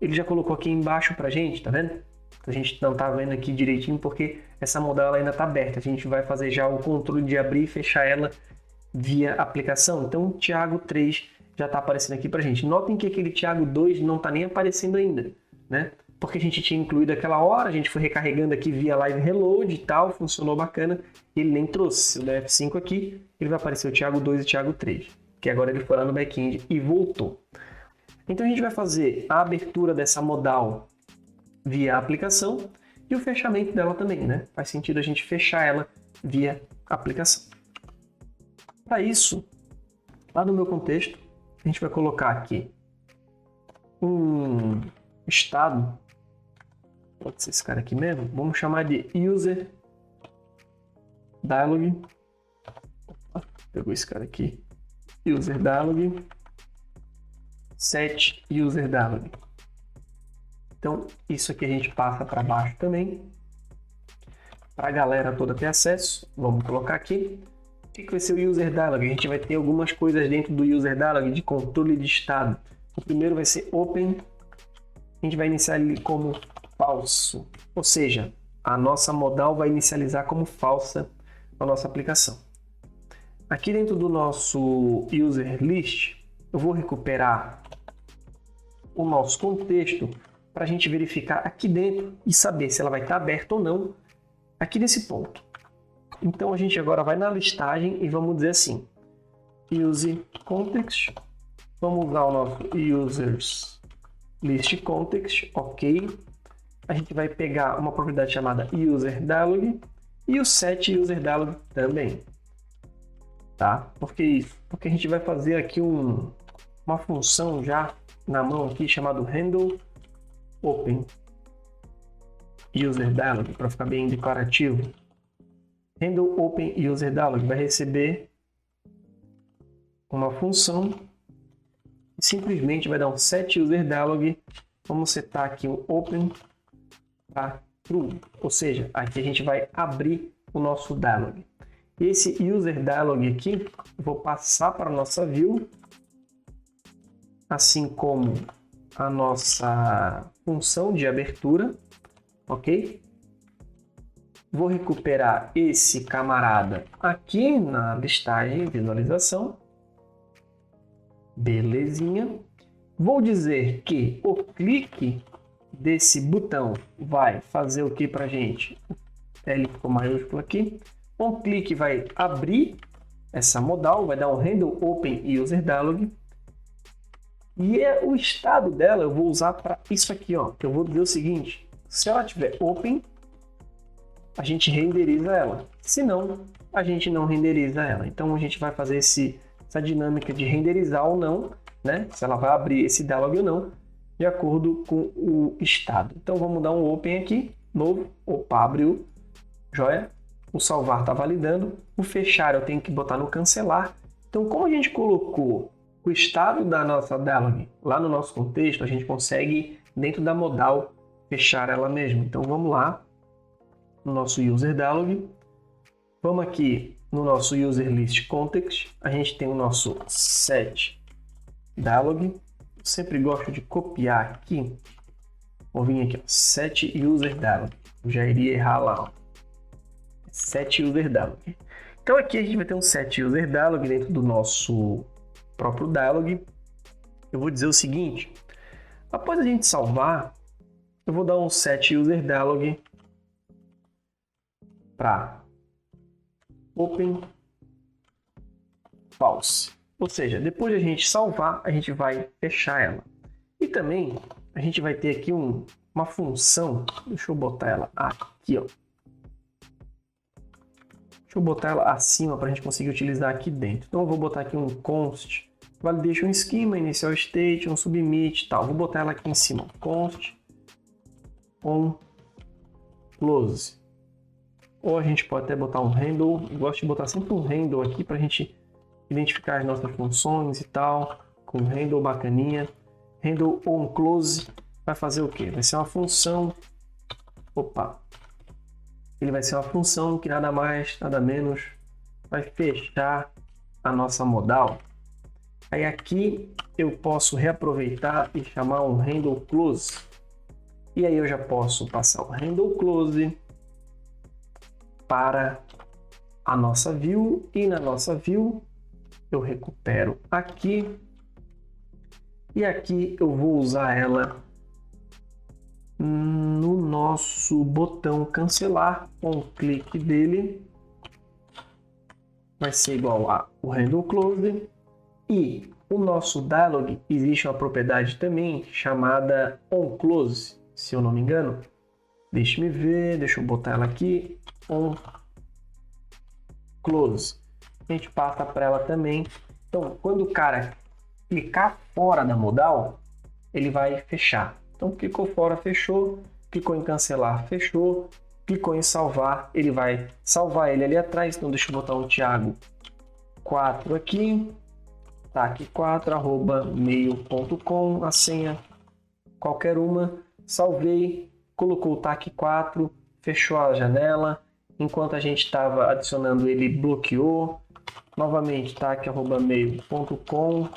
ele já colocou aqui embaixo pra gente, tá vendo? A gente não tá vendo aqui direitinho porque essa modal ela ainda está aberta, a gente vai fazer já o controle de abrir e fechar ela via aplicação. Então o Thiago 3 já está aparecendo aqui pra gente. Notem que aquele Thiago 2 não está nem aparecendo ainda, né? Porque a gente tinha incluído aquela hora, a gente foi recarregando aqui via live reload e tal, funcionou bacana, e ele nem trouxe. Se eu der F5 aqui, ele vai aparecer o Thiago 2 e o Thiago 3, que agora ele foi lá no back-end e voltou. Então a gente vai fazer a abertura dessa modal via aplicação e o fechamento dela também, né? Faz sentido a gente fechar ela via aplicação. Para isso, lá no meu contexto, a gente vai colocar aqui um estado. Pode ser esse cara aqui mesmo. Vamos chamar de user dialog. Opa, pegou esse cara aqui. User dialog. Set user dialog. Então, isso aqui a gente passa para baixo também. Para a galera toda ter acesso, vamos colocar aqui. O que vai ser o user dialog? A gente vai ter algumas coisas dentro do user dialog de controle de estado. O primeiro vai ser open. A gente vai iniciar ele como falso, ou seja, a nossa modal vai inicializar como falsa a nossa aplicação. Aqui dentro do nosso user list, eu vou recuperar o nosso contexto para a gente verificar aqui dentro e saber se ela vai estar aberta ou não aqui nesse ponto. Então a gente agora vai na listagem e vamos dizer assim, use context, vamos usar o nosso users list context, ok. A gente vai pegar uma propriedade chamada user dialog e o set user dialog também, tá? Por que isso? Porque a gente vai fazer aqui uma função já na mão aqui chamado handle open user dialog, para ficar bem declarativo. Handle open user dialog vai receber uma função e simplesmente vai dar um set user dialog. Vamos setar aqui o open para true, ou seja, aqui a gente vai abrir o nosso dialog. E esse user dialog aqui, eu vou passar para a nossa view, assim como a nossa função de abertura, ok? Vou recuperar esse camarada aqui na listagem visualização, belezinha. Vou dizer que o clique desse botão vai fazer o que para a gente? L ficou maiúsculo aqui. Um clique vai abrir essa modal, vai dar um handle open user dialog. E o estado dela eu vou usar para isso aqui, ó. Que eu vou dizer o seguinte: se ela tiver open, a gente renderiza ela. Se não, a gente não renderiza ela. Então a gente vai fazer essa dinâmica de renderizar ou não, né? Se ela vai abrir esse dialog ou não, de acordo com o estado. Então vamos dar um open aqui, novo. Opa, abriu. Joia. O salvar está validando. O fechar eu tenho que botar no cancelar. Então, como a gente colocou o estado da nossa dialog lá no nosso contexto, a gente consegue, dentro da modal, fechar ela mesmo. Então vamos lá no nosso user dialog. Vamos aqui no nosso user list context. A gente tem o nosso set dialog. Eu sempre gosto de copiar aqui. Vou vir aqui, ó, set user dialog. Eu já iria errar lá, ó. Set user dialog. Então aqui a gente vai ter um set user dialog dentro do nosso próprio dialog. Eu vou dizer o seguinte: após a gente salvar, eu vou dar um set user dialog para open false. Ou seja, depois de a gente salvar, a gente vai fechar ela. E também a gente vai ter aqui uma função. Deixa eu botar ela aqui, ó. Deixa eu botar ela acima para a gente conseguir utilizar aqui dentro. Então eu vou botar aqui um const validation schema, initial state, um submit e tal. Vou botar ela aqui em cima. Const on close. Ou a gente pode até botar um handle. Eu gosto de botar sempre um handle aqui para a gente identificar as nossas funções e tal. Com um handle bacaninha. Handle on close vai fazer o quê? Vai ser uma função. Opa! Ele vai ser uma função que nada mais, nada menos vai fechar a nossa modal. Aí aqui eu posso reaproveitar e chamar um handle close. E aí eu já posso passar o handle close para a nossa view. E na nossa view eu recupero aqui. E aqui eu vou usar ela no nosso botão cancelar. Com o clique dele vai ser igual a o handle close. E o nosso dialog existe uma propriedade também chamada onClose, se eu não me engano. Deixa-me ver, deixa eu botar ela aqui. OnClose. A gente passa para ela também. Então, quando o cara clicar fora da modal, ele vai fechar. Então, clicou fora, fechou. Clicou em cancelar, fechou. Clicou em salvar, ele vai salvar ele ali atrás. Então, deixa eu botar um Thiago 4 aqui. tac4@mail.com, a senha qualquer uma, salvei, colocou o tac4, fechou a janela, enquanto a gente estava adicionando ele bloqueou, novamente tac@mail.com,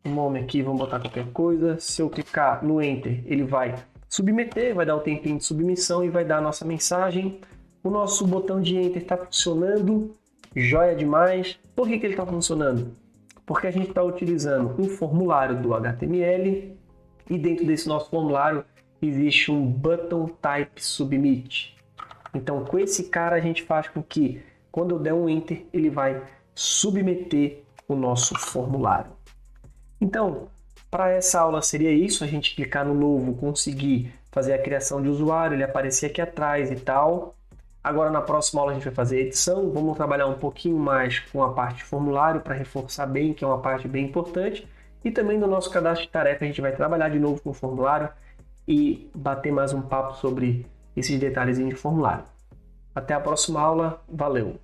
o nome aqui vamos botar qualquer coisa, se eu clicar no enter ele vai submeter, vai dar um tempinho de submissão e vai dar a nossa mensagem. O nosso botão de enter está funcionando, joia demais. Por que ele está funcionando? Porque a gente está utilizando um formulário do HTML e dentro desse nosso formulário existe um button type submit. Então, com esse cara a gente faz com que, quando eu der um enter, ele vai submeter o nosso formulário. Então, para essa aula seria isso, a gente clicar no novo, conseguir fazer a criação de usuário, ele aparecer aqui atrás e tal. Agora na próxima aula a gente vai fazer a edição, vamos trabalhar um pouquinho mais com a parte de formulário para reforçar bem, que é uma parte bem importante. E também no nosso cadastro de tarefa a gente vai trabalhar de novo com o formulário e bater mais um papo sobre esses detalhes de formulário. Até a próxima aula, valeu!